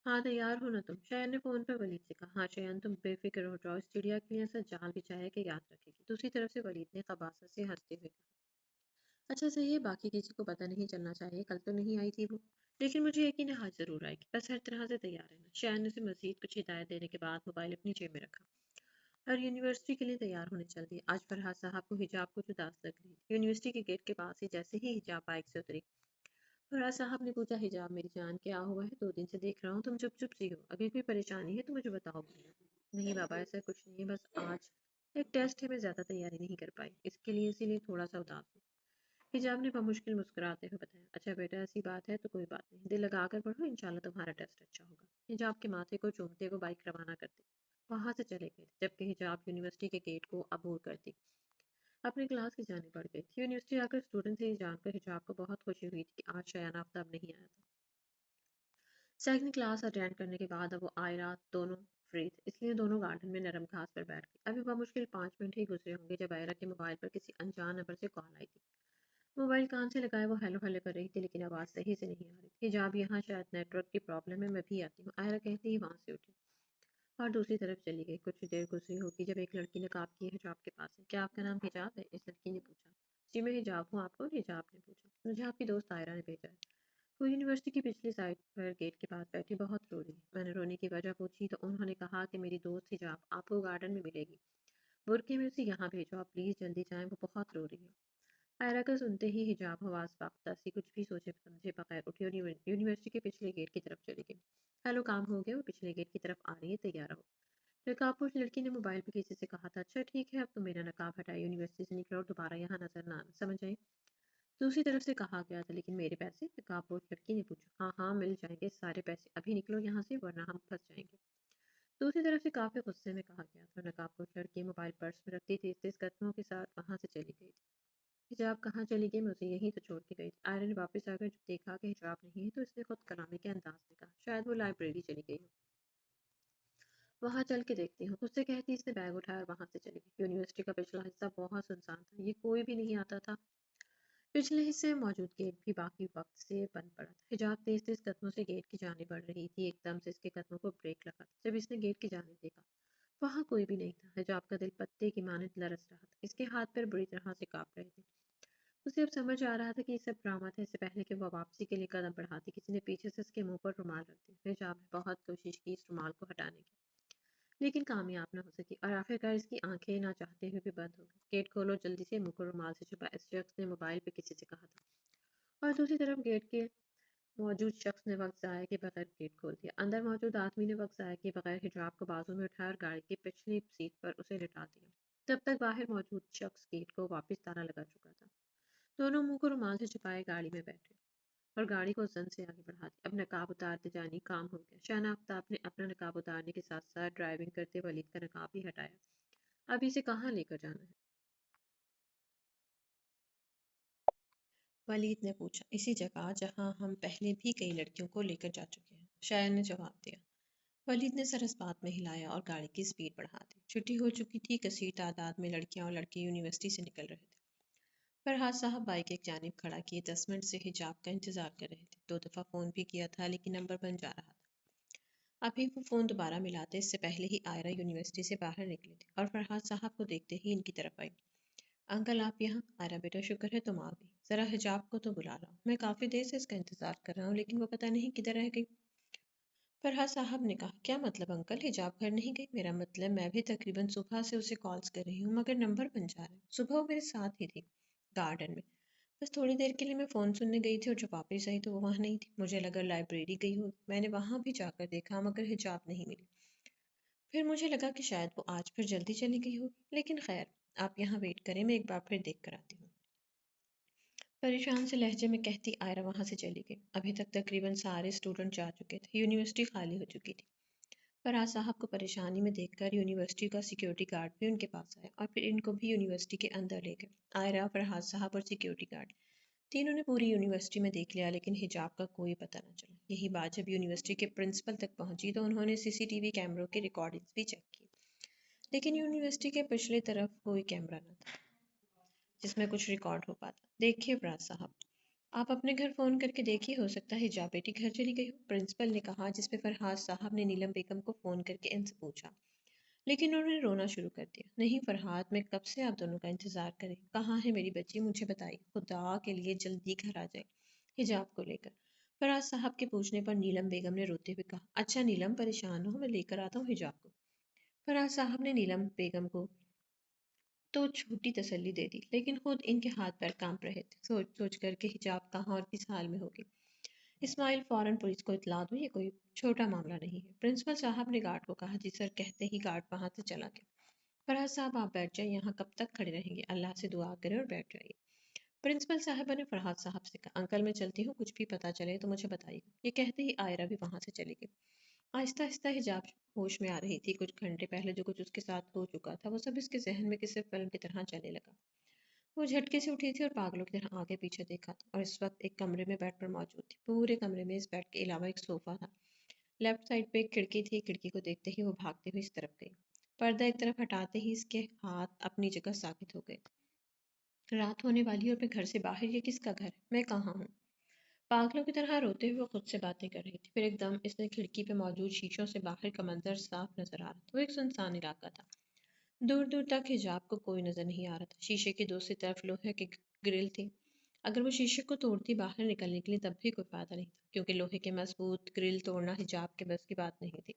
ہاں تیار ہو نا تم، شایان نے فون پر ولید سے کہا۔ ہاں شایان تم بے فکر ہو جاؤ، اس چڑیا کے لیے ایسا جال بچھایا کہ یاد رکھے گی۔ دوسری طرف سے ولید نے قباست سے ہنستے ہوئے کہا، اچھا صحیح ہے، باقی کسی کو پتہ نہیں چلنا چاہیے، کل تو نہیں آئی تھی وہ، لیکن مجھے یقین ہے آج ضرور آئے گی، بس ہر طرح سے تیار رہنا۔ شایان نے اسے مزید کچھ ہدایت دینے کے بعد موبائل اپنی جیب میں رکھا اور یونیورسٹی کے لیے تیار ہونے چل دیے۔ آج فرحات صاحب کو حجاب کچھ اداس لگ رہی تھی۔ یونیورسٹی کے گیٹ کے پاس ہی جیسے ہی حجاب بائک سے اتری، فرحات صاحب نے پوچھا، حجاب میری جان کیا ہوا ہے؟ 2 دن سے دیکھ رہا ہوں تم چپ چپ سی ہو، اگر کوئی پریشانی ہے تو مجھے بتاؤ۔ نہیں بابا ایسا کچھ نہیں ہے، بس آج ایک ٹیسٹ ہے، میں زیادہ تیاری نہیں کر پائی، اس کے لیے اسی لیے تھوڑا سا اداس ہوں۔ حجاب نے بمشکل مسکراتے ہوئے بتایا، اچھا بیٹا ایسی بات ہے تو کوئی بات نہیں، دل لگا کر پڑھو، انشاءاللہ تمہارا ٹیسٹ اچھا ہوگا۔ حجاب کے ماتھے کو چومتے وہ بائک روانہ کرتے وہاں سے چلے گئے، جبکہ حجاب یونیورسٹی کے گیٹ کو عبور کرتی اپنی کلاس کی جانب بڑھ گئی تھی۔ یونیورسٹی آ کر اسٹوڈنٹ سے یہ جان کر حجاب کو بہت خوشی ہوئی تھی کہ آج شایان آفتاب نہیں آیا تھا۔ سیکنڈ کلاس اٹینڈ کرنے کے بعد اب وہ آئرہ دونوں فری تھے، اس لیے دونوں گارڈن میں نرم گھاس پر بیٹھ گئے۔ ابھی بمشکل 5 منٹ ہی گزرے ہوں گے جب آئرہ کے موبائل پر کسی انجان نمبر سے کال آئی تھی۔ موبائل کان سے لگائے وہ ہیلو ہیلو کر رہی تھی، لیکن آواز صحیح سے نہیں آ رہی تھی۔ حجاب یہاں شاید نیٹ ورک کی پرابلم ہے، میں بھی آتی ہوں، آئرہ کہتی ہی وہاں سے اٹھی اور دوسری طرف چلی گئی۔ کچھ دیر گزری ہوگی جب ایک لڑکی نقاب کی حجاب کے پاس ہے۔ کیا آپ کا نام حجاب ہے؟ اس لڑکی نے پوچھا۔ جی میں حجاب ہوں، آپ کون؟ حجاب نے پوچھا۔ مجھے آپ کی دوست آئرہ نے بھیجا ہے، وہ یونیورسٹی کی پچھلی سائڈ پر گیٹ کے پاس بیٹھی بہت رو رہی ہے۔ میں نے رونے کی وجہ پوچھی تو انہوں نے کہا کہ میری دوست حجاب آپ کو گارڈن میں ملے گی، برقعے میں اسے یہاں بھیجو، آپ پلیز جلدی جائیں، وہ بہت رو رہی ہے۔ آئرہ کا سنتے ہی حجاب حواس باختہ سی کچھ بھی سوچے سمجھے بغیر اٹھی اور یونیورسٹی کے پچھلے گیٹ کی طرف چلی گئی۔ ہیلو کام ہو گیا، وہ پچھلے گیٹ کی طرف آ رہی ہے، تیار رہو۔ نقاب پوش لڑکی نے موبائل پہ کسی سے کہا تھا، اچھا ٹھیک ہے اب تو میرا نقاب ہٹائے، یونیورسٹی سے نکلو اور دوبارہ یہاں نظر نہ آنا، سمجھ آئی؟ دوسری طرف سے کہا گیا تھا، لیکن میرے پیسے؟ نقاب پوش لڑکی نے پوچھا۔ ہاں ہاں مل جائیں گے سارے پیسے، ابھی نکلو یہاں سے ورنہ ہم پھنس جائیں گے، دوسری طرف سے کافی غصے میں کہا گیا تھا۔ نقاب پوش لڑکی موبائل پرس میں رکھتی تیز تیز قدموں کے ساتھ وہاں سے چلی گئی تھی۔ حجاب کہاں چلی گئی؟ میں اسے یہیں تو چھوڑ کے گئی تھی۔ آئرہ نے واپس آ کر جب دیکھا کہ حجاب نہیں ہے تو اس نے خود کلامی کے انداز میں کہا، شاید وہ لائبریری چلی گئی ہو، وہاں چل کے دیکھتی ہوں۔ اس سے کہتی اس نے بیگ اٹھایا اور وہاں سے چلی گئی۔ یونیورسٹی کا پچھلا حصہ بہت سنسان تھا، یہ کوئی بھی نہیں آتا تھا۔ پچھلے حصے میں موجود گیٹ بھی باقی وقت سے بند پڑا تھا۔ حجاب تیز تیز قدموں سے گیٹ کی جانب بڑھ رہی تھی، ایک دم سے اس کے قدموں کو بریک لگا تھا۔ جب اس نے گیٹ کی جانب دیکھا وہاں کوئی بھی نہیں تھا۔ حجاب کا دل پتے کی مانند لرز رہا تھا، اس کے ہاتھ پیر بری طرح سے کانپ رہے تھے۔ اسے اب سمجھ آ رہا تھا کہ یہ سب ڈرامہ تھا۔ اس سے پہلے کہ وہ واپسی کے لیے قدم بڑھاتی کسی نے پیچھے سے اس کے منہ پر رومال رکھ دیا۔ حجاب نے بہت کوشش کی اس رومال کو ہٹانے کی، لیکن کامیاب نہ ہو سکی اور آخرکار اس کی آنکھیں نہ چاہتے ہوئے بھی بند ہو گئی۔ گیٹ کھولو جلدی سے، منہ کو رومال سے چھپا، اس شخص نے موبائل پہ کسی سے کہا تھا اور دوسری طرف گیٹ کے موجود شخص نے وقت ضائع کے بغیر گیٹ کھول دیا۔ اندر موجود آدمی نے وقت ضائع کے بغیر حجاب کو بازو میں اٹھایا اور گاڑی کی پچھلی سیٹ پر اسے لٹا دیا۔ تب تک باہر موجود شخص گیٹ کو واپس تالا لگا چکا تھا۔ دونوں منہ کو رومال سے چھپائے گاڑی میں بیٹھے اور گاڑی کو زن سے آگے بڑھا دیا۔ اب نقاب اتارتے جانی کام ہو گیا۔ شاہنہ آفتاب نے اپنا نقاب اتارنے کے ساتھ ساتھ ڈرائیونگ کرتے ولید کا نقاب بھی ہٹایا۔ اب اسے کہاں لے کر جانا ہے؟ ولید نے پوچھا۔ اسی جگہ جہاں ہم پہلے بھی کئی لڑکیوں کو لے کر جا چکے ہیں، شایان نے جواب دیا۔ ولید نے سر اس بات میں ہلایا اور گاڑی کی سپیڈ بڑھا دی۔ چھٹی ہو چکی تھی، کثیر تعداد میں لڑکیاں اور لڑکے یونیورسٹی سے نکل رہے تھے۔ فرحات صاحب بائک ایک جانب کھڑا کیے 10 منٹ سے حجاب کا انتظار کر رہے تھے۔ 2 دفعہ فون بھی کیا تھا لیکن نمبر بن جا رہا تھا۔ ابھی وہ فون دوبارہ ملاتے اس سے پہلے ہی آئرہ یونیورسٹی سے باہر نکلی تھی اور فرحات صاحب کو دیکھتے ہی ان کی طرف آئی۔ انکل آپ یہاں؟ آئرہ بیٹا شکر ہے تم آ گئی، ذرا حجاب کو تو بلا لاؤ، میں کافی دیر سے اس کا انتظار کر رہا ہوں لیکن وہ پتہ نہیں کدھر رہ گئی۔ فرحات صاحب نے کہا، کیا مطلب انکل؟ حجاب گھر نہیں گئی؟ میرا مطلب میں بھی تقریباً صبح سے اسے کالز کر رہی ہوں مگر نمبر بن جا رہا ہے۔ صبح وہ میرے ساتھ ہی تھی گارڈن میں، بس تھوڑی دیر کے لیے میں فون سننے گئی تھی اور جب واپس آئی تو وہ وہاں نہیں تھی۔ مجھے لگا لائبریری گئی ہوگی، میں نے وہاں بھی جا کر دیکھا مگر حجاب نہیں ملی۔ پھر مجھے لگا کہ شاید وہ آج پھر جلدی چلی گئی ہوگی، لیکن خیر آپ یہاں ویٹ کریں، میں ایک بار پھر دیکھ کر آتی ہوں۔ پریشان سے لہجے میں کہتی آئرہ وہاں سے چلی گئی۔ ابھی تک تقریباً سارے اسٹوڈنٹ جا چکے تھے، یونیورسٹی خالی ہو چکی تھی۔ فرحات صاحب کو پریشانی میں دیکھ کر یونیورسٹی کا سیکیورٹی گارڈ بھی ان کے پاس آیا اور پھر ان کو بھی یونیورسٹی کے اندر لے گئے۔ آئرہ، فرحات صاحب اور سیکیورٹی گارڈ تینوں نے پوری یونیورسٹی میں دیکھ لیا لیکن حجاب کا کوئی پتہ نہ چلا۔ یہی بات جب یونیورسٹی کے پرنسپل تک پہنچی تو انہوں نے سی سی ٹی وی کیمروں کی ریکارڈنگز بھی چیک کی، لیکن یونیورسٹی کے پچھلے طرف کوئی کیمرہ نہ تھا جس میں کچھ ریکارڈ ہو پاتا۔ دیکھیے فراز صاحب، آپ اپنے گھر فون کر کے دیکھیے، ہو سکتا ہے حجاب بیٹی گھر چلی گئی ہو، پرنسپل نے کہا، جس پہ فرحاد صاحب نے نیلم بیگم کو فون کر کے ان سے پوچھا، لیکن انہوں نے رونا شروع کر دیا۔ نہیں فرحاد، میں کب سے آپ دونوں کا انتظار کریں، کہاں ہے میری بچی، مجھے بتائیے، خدا کے لیے جلدی گھر آ جائے حجاب کو لے کر۔ فرحاد صاحب کے پوچھنے پر نیلم بیگم نے روتے ہوئے کہا، اچھا نیلم پریشان ہو، میں لے کر آتا ہوں حجاب کو۔ فرحاد صاحب نے نیلم بیگم کو تو چھوٹی تسلی دے دی، لیکن خود ان کے ہاتھ پیر کانپ رہے تھے، سوچ سوچ کر کے حجاب کہاں اور کس حال میں ہوگی۔ اسماعیل فوراً پولیس کو اطلاع دو، یہ کوئی چھوٹا معاملہ نہیں ہے۔ پرنسپل صاحب نے گارڈ کو کہا، جی سر، کہتے ہی گارڈ وہاں سے چلا گیا۔ فرحت صاحب آپ بیٹھ جائیں، یہاں کب تک کھڑے رہیں گے، اللہ سے دعا کریں اور بیٹھ جائیے۔ پرنسپل صاحبہ نے فرحت صاحب سے کہا، انکل میں چلتی ہوں، کچھ بھی پتہ چلے تو مجھے بتائیے گا۔ یہ کہتے ہی آئرہ بھی وہاں سے چلی گئی۔ آہستہ آہستہ حجاب ہوش میں آ رہی تھی، کچھ گھنٹے پہلے جو کچھ اس کے ساتھ ہو چکا تھا وہ سب اس کے ذہن میں کسی فلم کی طرح چلنے لگا۔ وہ جھٹکے سے اٹھی تھی اور پاگلوں کی طرح آگے پیچھے دیکھا تھا، اور اس وقت ایک کمرے میں بیڈ پر موجود تھی۔ پورے کمرے میں اس بیڈ کے علاوہ ایک صوفہ تھا۔ لیفٹ سائڈ پہ ایک کھڑکی تھی، کھڑکی کو دیکھتے ہی وہ بھاگتے ہوئے اس طرف گئی۔ پردہ ایک طرف ہٹاتے ہی اس کے ہاتھ اپنی جگہ ثابت ہو گئے۔ رات ہونے والی ہے اور میں گھر سے باہر، یہ کس کا گھر ہے، میں کہاں ہوں؟ پاگلوں کی طرح روتے ہوئے وہ خود سے باتیں کر رہی تھی۔ پھر ایک دم اس نے کھڑکی پہ موجود شیشوں سے باہر کا منظر صاف نظر آ رہا تھا۔ وہ ایک سنسان علاقہ تھا، دور دور تک حجاب کو کوئی نظر نہیں آ رہا تھا۔ شیشے کی دوسری طرف لوہے کی گرل تھی، اگر وہ شیشے کو توڑتی باہر نکلنے کے لیے تب بھی کوئی فائدہ نہیں تھا، کیونکہ لوہے کے مضبوط گرل توڑنا حجاب کے بس کی بات نہیں تھی۔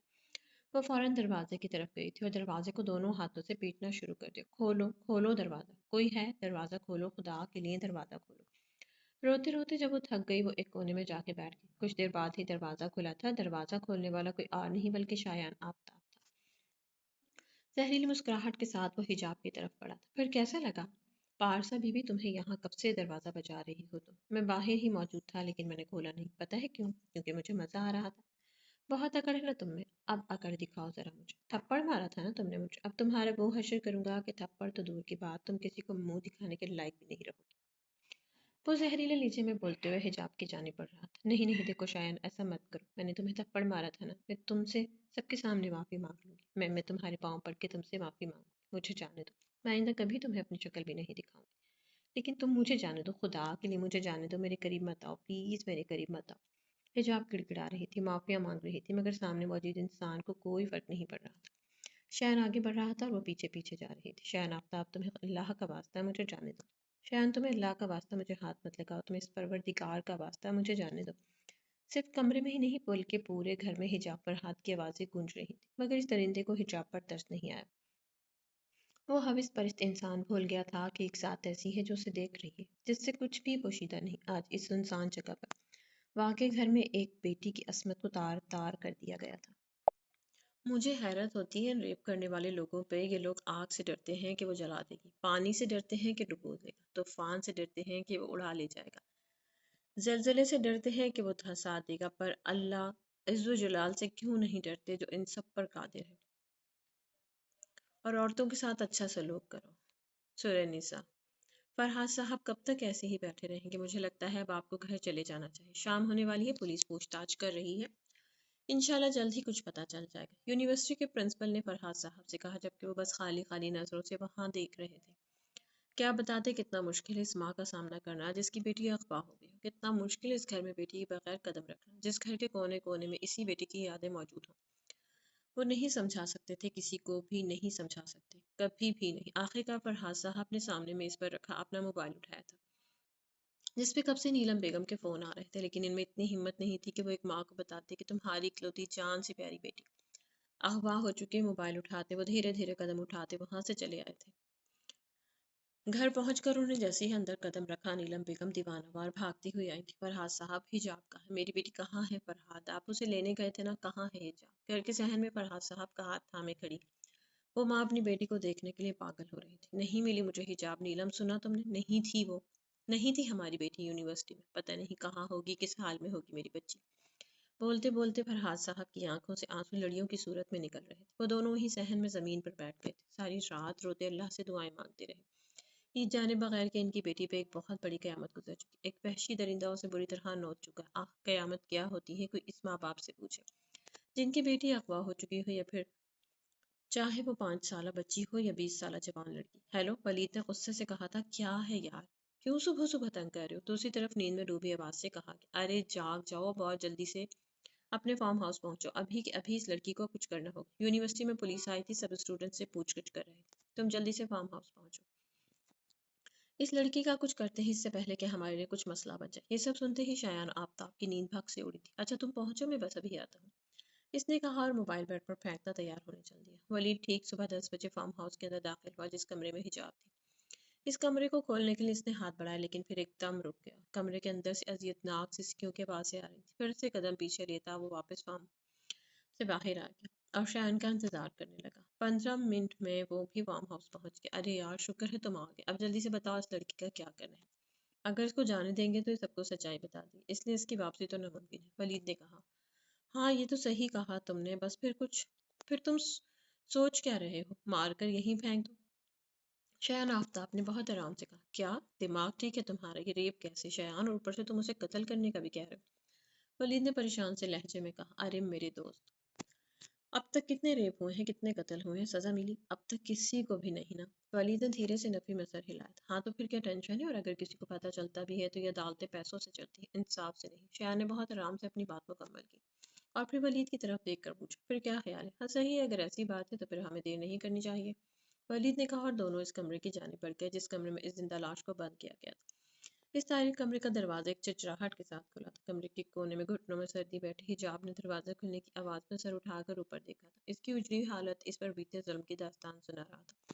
وہ فوراً دروازے کی طرف گئی تھی اور دروازے کو دونوں ہاتھوں سے پیٹنا شروع کر دیا۔ کھولو کھولو دروازہ، کوئی ہے، دروازہ کھولو، خدا کے لیے دروازہ کھولو۔ روتے روتے جب وہ تھک گئی، وہ ایک کونے میں جا کے بیٹھ گئی۔ کچھ دیر بعد ہی دروازہ کھلا تھا۔ دروازہ کھولنے والا کوئی اور نہیں بلکہ شایان آفتاب تھا۔ زہریلی مسکراہٹ کے ساتھ وہ حجاب کی طرف بڑھا تھا۔ پھر کیسا لگا؟ پارسا بی بی، تمہیں یہاں کب سے دروازہ بجا رہی ہو تم؟ میں باہر ہی موجود تھا لیکن میں نے کھولا نہیں، پتہ ہے کیوں؟ کیونکہ مجھے مزہ آ رہا تھا۔ بہت اکڑ ہے نا تم میں، اب اکڑ دکھاؤ ذرا مجھے۔ تھپڑ مارا تھا نا تم نے مجھے، اب تمہارا وہ حشر کروں گا کہ تھپڑ تو دور کی بات، تم کسی کو منہ دکھانے کے لائق بھی نہیں رہو گی۔ وہ زہریلے لہجے میں بولتے ہوئے حجاب کی جانب بڑھ رہا تھا۔ نہیں نہیں، دیکھو شایان، ایسا مت کرو، میں نے تمہیں تھپڑ مارا تھا نا، میں تم سے سب کے سامنے معافی مانگ لوں گی، میں تمہارے پاؤں پڑ کے تم سے معافی مانگوں گی، مجھے جانے دو، میں آئندہ کبھی تمہیں اپنی شکل بھی نہیں دکھاؤں گی، لیکن تم مجھے جانے دو، خدا کے لیے مجھے جانے دو، میرے قریب مت آؤ، پلیز میرے قریب مت آؤ۔ حجاب گڑگڑا رہی تھی، معافیاں مانگ رہی تھی، مگر سامنے موجود انسان کو کوئی فرق نہیں پڑ رہا تھا۔ شایان آگے بڑھ رہا تھا اور وہ پیچھے پیچھے جا رہی تھی۔ شایان آفتاب، تمہیں اللہ کا واسطہ ہے، مجھے جانے دو۔ شایان، تمہیں اللہ کا واسطہ مجھے ہاتھ مت لگاؤ، تمہیں اس پروردگار کا واسطہ ہے، مجھے جانے دو۔ صرف کمرے میں ہی نہیں بلکہ پورے گھر میں حجاب پر ہاتھ کی آوازیں گونج رہی تھی، مگر اس درندے کو حجاب پر ترس نہیں آیا۔ وہ حوث پرست انسان بھول گیا تھا کہ ایک ذات ایسی ہے جو اسے دیکھ رہی ہے، جس سے کچھ بھی پوشیدہ نہیں۔ آج اس سنسان جگہ پر واقع گھر میں ایک بیٹی کی عصمت کو تار تار کر دیا گیا تھا۔ مجھے حیرت ہوتی ہے ریپ کرنے والے لوگوں پہ، یہ لوگ آگ سے ڈرتے ہیں کہ وہ جلا دے گی، پانی سے ڈرتے ہیں کہ ڈبو دے گا، طوفان سے ڈرتے ہیں کہ وہ اڑا لے جائے گا، زلزلے سے ڈرتے ہیں کہ وہ دھسا دے گا، پر اللہ عز و جلال سے کیوں نہیں ڈرتے جو ان سب پر قادر ہے؟ اور عورتوں کے ساتھ اچھا سلوک کرو۔ سورہ نساء۔ فرحاد صاحب کب تک ایسے ہی بیٹھے رہیں گے؟ مجھے لگتا ہے اب آپ کو گھر چلے جانا چاہیے، شام ہونے والی ہے، پولیس پوچھ تاچھ کر رہی ہے، انشاءاللہ جلد ہی کچھ پتہ چل جائے گا۔ یونیورسٹی کے پرنسپل نے فرحاد صاحب سے کہا، جبکہ وہ بس خالی خالی نظروں سے وہاں دیکھ رہے تھے۔ کیا بتاتے کتنا مشکل ہے اس ماں کا سامنا کرنا جس کی بیٹی اغوا ہو گئی ہو، کتنا مشکل ہے اس گھر میں بیٹی کے بغیر قدم رکھنا، جس گھر کے کونے کونے میں اسی بیٹی کی یادیں موجود ہوں۔ وہ نہیں سمجھا سکتے تھے، کسی کو بھی نہیں سمجھا سکتے، کبھی بھی نہیں۔ آخرکار فرحاد صاحب نے سامنے میز پر رکھا اپنا موبائل اٹھایا تھا، جس پہ کب سے نیلم بیگم کے فون آ رہے تھے، لیکن ان میں اتنی ہمت نہیں تھی کہ وہ ایک ماں کو بتاتے کہ تمہاری اکلوتی جان سی پیاری بیٹی اغوا ہو چکے۔ موبائل اٹھاتے وہ دھیرے دھیرے قدم اٹھاتے وہاں سے چلے آئے تھے۔ گھر پہنچ کر انہوں نے جیسے ہی اندر قدم رکھا، نیلم بیگم دیوانہ وار بھاگتی ہوئی آئی تھی۔ فرحاد صاحب، حجاب کہاں ہے؟ میری بیٹی کہاں ہے فرحاد؟ آپ اسے لینے گئے تھے نا، کہاں ہے حجاب؟ گھر کے صحن میں فرحاد صاحب کا ہاتھ تھامے کھڑی وہ ماں اپنی بیٹی کو دیکھنے کے لیے پاگل ہو رہی تھی۔ نہیں ملی مجھے حجاب نیلم، سنا تم نے؟ نہیں تھی وہ، نہیں تھی ہماری بیٹی یونیورسٹی میں، پتہ نہیں کہاں ہوگی، کس حال میں ہوگی میری بچی۔ بولتے بولتے فرحاد صاحب کی آنکھوں سے آنسو لڑیوں کی صورت میں نکل رہے تھے۔ وہ دونوں وہی صحن میں زمین پر بیٹھ گئے تھے، ساری رات روتے اللہ سے دعائیں مانگتے رہے، یہ جانے بغیر کہ ان کی بیٹی پہ ایک بہت بڑی قیامت گزر چکی، ایک وحشی درندہ اسے بری طرح نوچ چکا۔ آہ، قیامت کیا ہوتی ہے، کوئی اس ماں باپ سے پوچھے جن کی بیٹی اغوا ہو چکی ہو، یا پھر چاہے وہ 5 سالہ بچی ہو یا 20 سالہ جوان لڑکی۔ ہیلو، ولید نے غصے سے کہا تھا، کیا ہے یار، کیوں صبح صبح تنگ کر رہے ہو؟ دوسری طرف نیند میں ڈوبی آواز سے کہا کہ ارے جاگ جاؤ، بہت جلدی سے اپنے فارم ہاؤس پہنچو، ابھی کہ ابھی اس لڑکی کو کچھ کرنا ہوگا، یونیورسٹی میں پولیس آئی تھی، سب اسٹوڈنٹ سے پوچھ گچھ کر رہے تھے، تم جلدی سے فارم ہاؤس پہنچو، اس لڑکی کا کچھ کرتے ہی اس سے پہلے کہ ہمارے لیے کچھ مسئلہ بن جائے۔ یہ سب سنتے ہی شایان آفتاب کی نیند بھاگ سے اڑی تھی۔ اچھا تم پہنچو، میں بس ابھی آتا ہوں، اس نے کہا اور موبائل بیڈ پر پھینکتا تیار ہونے چل دیا۔ ولید ٹھیک صبح 10 بجے فارم ہاؤس کے اندر داخل ہوا جس کمرے میں حجاب تھی۔ اس کمرے کو کھولنے کے لیے اس نے ہاتھ بڑھایا لیکن پھر ایک دم رک گیا۔ کمرے کے اندر سے اذیت ناک سسکیوں کی آوازیں آ رہی تھی۔ پھر سے قدم پیچھے لیتا وہ واپس فارم سے باہر آ گیا اور شایان کا انتظار کرنے لگا۔ 15 منٹ میں وہ بھی فارم ہاؤس پہنچ گیا۔ ارے یار شکر ہے تم آ گئے، اب جلدی سے بتاؤ اس لڑکی کا کیا کرنا ہے؟ اگر اس کو جانے دیں گے تو یہ سب کو سچائی بتا دی، اس لیے اس کی واپسی تو ناممکن ہے، ولید نے کہا۔ ہاں یہ تو صحیح کہا تم نے، بس پھر تم سوچ کیا رہے ہو؟ مار کر یہیں پھینک دو؟ شایان آفتاب نے بہت آرام سے کہا۔ کیا دماغ ٹھیک ہے تمہارا؟ یہ ریپ کیسے شایان، اور اوپر سے تم اسے قتل کرنے کا بھی کہہ رہے ہو؟ ولید نے پریشان سے لہجے میں کہا۔ ارے میرے دوست، اب تک کتنے ریپ ہوئے ہیں، کتنے قتل ہوئے ہیں، سزا ملی؟ اب تک کسی کو بھی نہیں نا۔ ولید نے دھیرے سے نفی میں سر ہلایا تھا۔ ہاں تو پھر کیا ٹینشن ہے، اور اگر کسی کو پتہ چلتا بھی ہے تو یہ عدالتیں پیسوں سے چلتی ہیں، انصاف سے نہیں۔ شایان نے بہت آرام سے اپنی بات مکمل کی اور پھر ولید کی طرف دیکھ کر پوچھا، پھر کیا خیال ہے؟ ہاں صحیح ہے، اگر ایسی بات ہے تو پھر ہمیں دیر نہیں کرنی چاہیے، ولید نے کہا، اور دونوں اس کمرے کی جانب بڑھ گئے جس کمرے میں اس زندہ لاش کو بند کیا گیا تھا۔ اس تاریک کمرے کا دروازہ ایک چچراہٹ کے ساتھ کھلا تھا۔ کمرے کے کونے میں گھٹنوں میں سردی بیٹھی حجاب نے دروازہ کھلنے کی آواز میں سر اٹھا کر اوپر دیکھا تھا۔ اس کی اجڑی ہوئی حالت اس پر بیتے ظلم کی داستان سنا رہا تھا۔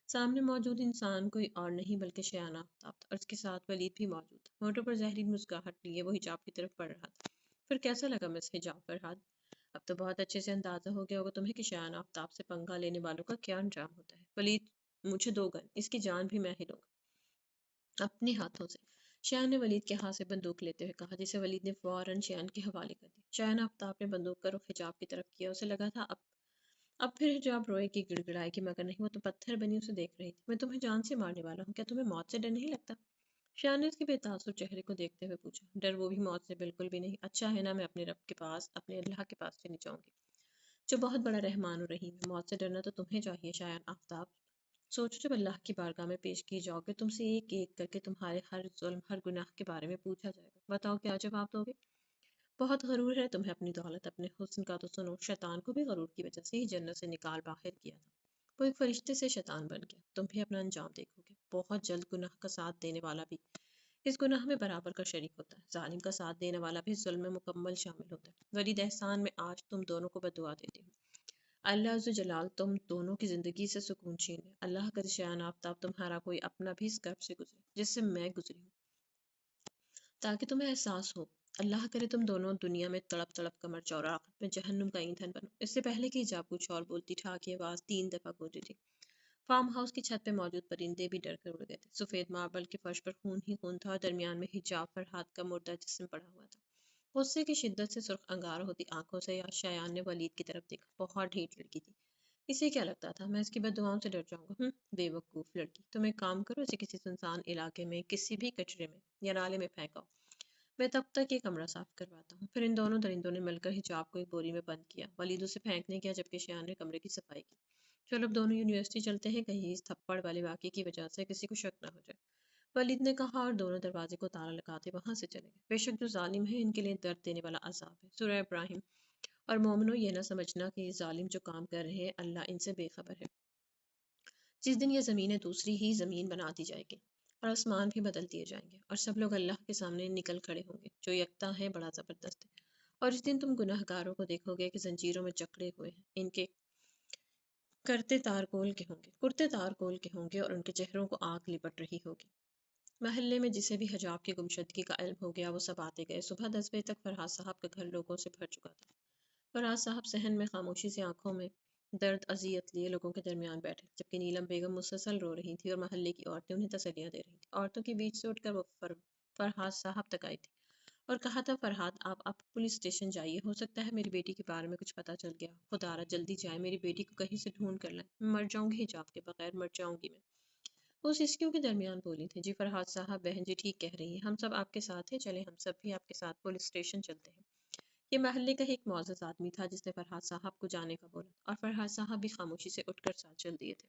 سامنے موجود انسان کوئی اور نہیں بلکہ شایان آفتاب تھا اور اس کے ساتھ ولید بھی موجود تھا۔ ہونٹوں پر زہری مسکراہٹ لیے وہ حجاب کی طرف بڑھ رہا تھا۔ پھر کیسا لگا مس حجاب فرحاد؟ اب تو بہت اچھے سے اندازہ ہو گیا ہوگا تمہیں کہ شایان آفتاب سے پنگا لینے والوں کا کیا انجام ہوتا ہے۔ ولید مجھے دو گن، اس کی جان بھی میں ہی لوں گا اپنے ہاتھوں سے، شایان نے ولید کے ہاتھ سے بندوق لیتے ہوئے کہا، جسے ولید نے فوراً شایان کے حوالے کر دی۔ شایان آفتاب نے بندوق کا رخ حجاب کی طرف کیا، اسے لگا تھا اب پھر حجاب روئے گی، گڑ گڑائے گی، مگر نہیں، وہ تو پتھر بنی اسے دیکھ رہی تھی۔ میں تمہیں جان سے مارنے والا ہوں، کیا تمہیں موت سے ڈر نہیں لگتا؟ شایان نے اس کے بے تاثر چہرے کو دیکھتے ہوئے پوچھا۔ ڈر وہ بھی موت سے بالکل بھی نہیں۔ اچھا ہے نا، میں اپنے رب کے پاس، اپنے اللہ کے پاس چلی جاؤں گی جو بہت بڑا رحمان و رحیم ہے۔ موت سے ڈرنا تو تمہیں چاہیے شایان آفتاب، سوچو جب اللہ کی بارگاہ میں پیش کی جاؤ گے، تم سے ایک ایک کر کے تمہارے ہر ظلم، ہر گناہ کے بارے میں پوچھا جائے گا، بتاؤ کیا جواب دو گے؟ بہت غرور ہے تمہیں اپنی دولت، اپنے حسن کا، تو سنو، شیطان کو بھی غرور کی وجہ سے ہی جنت سے نکال باہر کیا تھا، وہ ایک فرشتے سے شیطان بن گیا۔ تم بھی اپنا انجام دیکھو گے، بہت جلد گناہ کا ساتھ دینے والا بھی اس گناہ میں برابر کا شریک ہوتا ہے، ظالم کا ساتھ دینے والا بھی ظلم میں مکمل شامل ہوتا ہے۔ ولید احسان میں آج تم دونوں کو بددعا دیتی ہوں، اللہ عز و جلال تم دونوں کی زندگی سے سکون چھین لے، اللہ کرے شایان آفتاب تمہارا کوئی اپنا بھی اس کرب سے گزرے جس سے میں گزری ہوں، تاکہ تمہیں احساس ہو، اللہ کرے تم دونوں دنیا میں تڑپ تڑپ کر مر جاؤ اور آخرت میں جہنم کا ایندھن بنو۔ اس سے پہلے کہ حجاب کچھ اور بولتی، ٹھاکی آواز 3 دفعہ گونجی تھی۔ فارم ہاؤس کی چھت پہ موجود پرندے بھی ڈر کر اڑ گئے تھے۔ سفید ماربل کے فرش پر خون ہی خون تھا اور درمیان میں حجاب فرحاد کا مردہ جسم پڑا ہوا تھا۔ غصے کی شدت سے سرخ انگار ہوتی آنکھوں سے شایان نے ولید کی طرف دیکھا۔ بہت ڈھیٹ لڑکی تھی، اسے کیا لگتا تھا میں اس کی بد دعاؤں سے ڈر جاؤں گا؟ بے وقوف لڑکی، تم ایک کام کرو، اسے کسی سنسان علاقے میں کسی بھی کچرے میں یا نالے میں پھینکاؤ، میں تب تک یہ کمرہ صاف کرواتا ہوں۔ پھر ان دونوں درندوں نے مل کر حجاب کو ایک بوری میں بند کیا۔ ولید اسے پھینکنے گیا جبکہ شایان نے کمرے کی صفائی کی۔ چلو اب دونوں یونیورسٹی چلتے ہیں، کہیں اس تھپڑ والے واقعے کی وجہ سے کسی کو شک نہ ہو جائے، ولید نے کہا، اور دونوں دروازے کو تالا لگاتے وہاں سے چلے گئے۔ بے شک جو ظالم ہے ان کے لیے درد دینے والا عذاب ہے۔ سورہ ابراہیم۔ اور مومنو، یہ نہ سمجھنا کہ یہ ظالم جو کام کر رہے ہیں اللہ ان سے بے خبر ہے۔ جس دن یہ زمینیں دوسری ہی زمین بنا دی جائے گی اور آسمان بھی بدل دیے جائیں گے اور سب لوگ اللہ کے سامنے نکل کھڑے ہوں گے جو یکتا ہے، بڑا زبردست ہے۔ اور اس دن تم گناہ گاروں کو دیکھو گے کہ زنجیروں میں جکڑے ہوئے ہیں، ان کے کرتے تار کول کے ہوں گے اور ان کے چہروں کو آگ لپٹ رہی ہوگی۔ محلے میں جسے بھی حجاب کی گمشدگی کا علم ہو گیا وہ سب آتے گئے۔ صبح 10 بجے تک فرحاد صاحب کا گھر لوگوں سے بھر چکا تھا۔ فرحاد صاحب صحن میں خاموشی سے آنکھوں میں درد اذیت لیے لوگوں کے درمیان بیٹھے جبکہ نیلم بیگم مسلسل رو رہی تھی اور محلے کی عورتیں انہیں تسلیاں دے رہی تھیں۔ عورتوں کے بیچ سے اٹھ کر وہ فرحاد صاحب تک آئی تھی اور کہا تھا، فرحاد آپ پولیس اسٹیشن جائیے، ہو سکتا ہے میری بیٹی کے بارے میں کچھ پتہ چل گیا، خدا را جلدی جائے، میری بیٹی کو کہیں سے ڈھونڈ کر لائیں، میں مر جاؤں گی حجاب کے بغیر، مر جاؤں گی میں۔ وہ سسکیوں کے درمیان بولی تھی، جی فرحاد صاحب، بہن جی ٹھیک کہہ رہی ہیں، ہم سب آپ کے ساتھ ہیں، چلیں ہم سب بھی آپ کے ساتھ پولیس اسٹیشن چلتے ہیں۔ یہ محلے کا ایک معزز آدمی تھا جس نے فرحاد صاحب کو جانے کا بولا اور فرحاد صاحب بھی خاموشی سے اٹھ کر ساتھ چل دیے تھے۔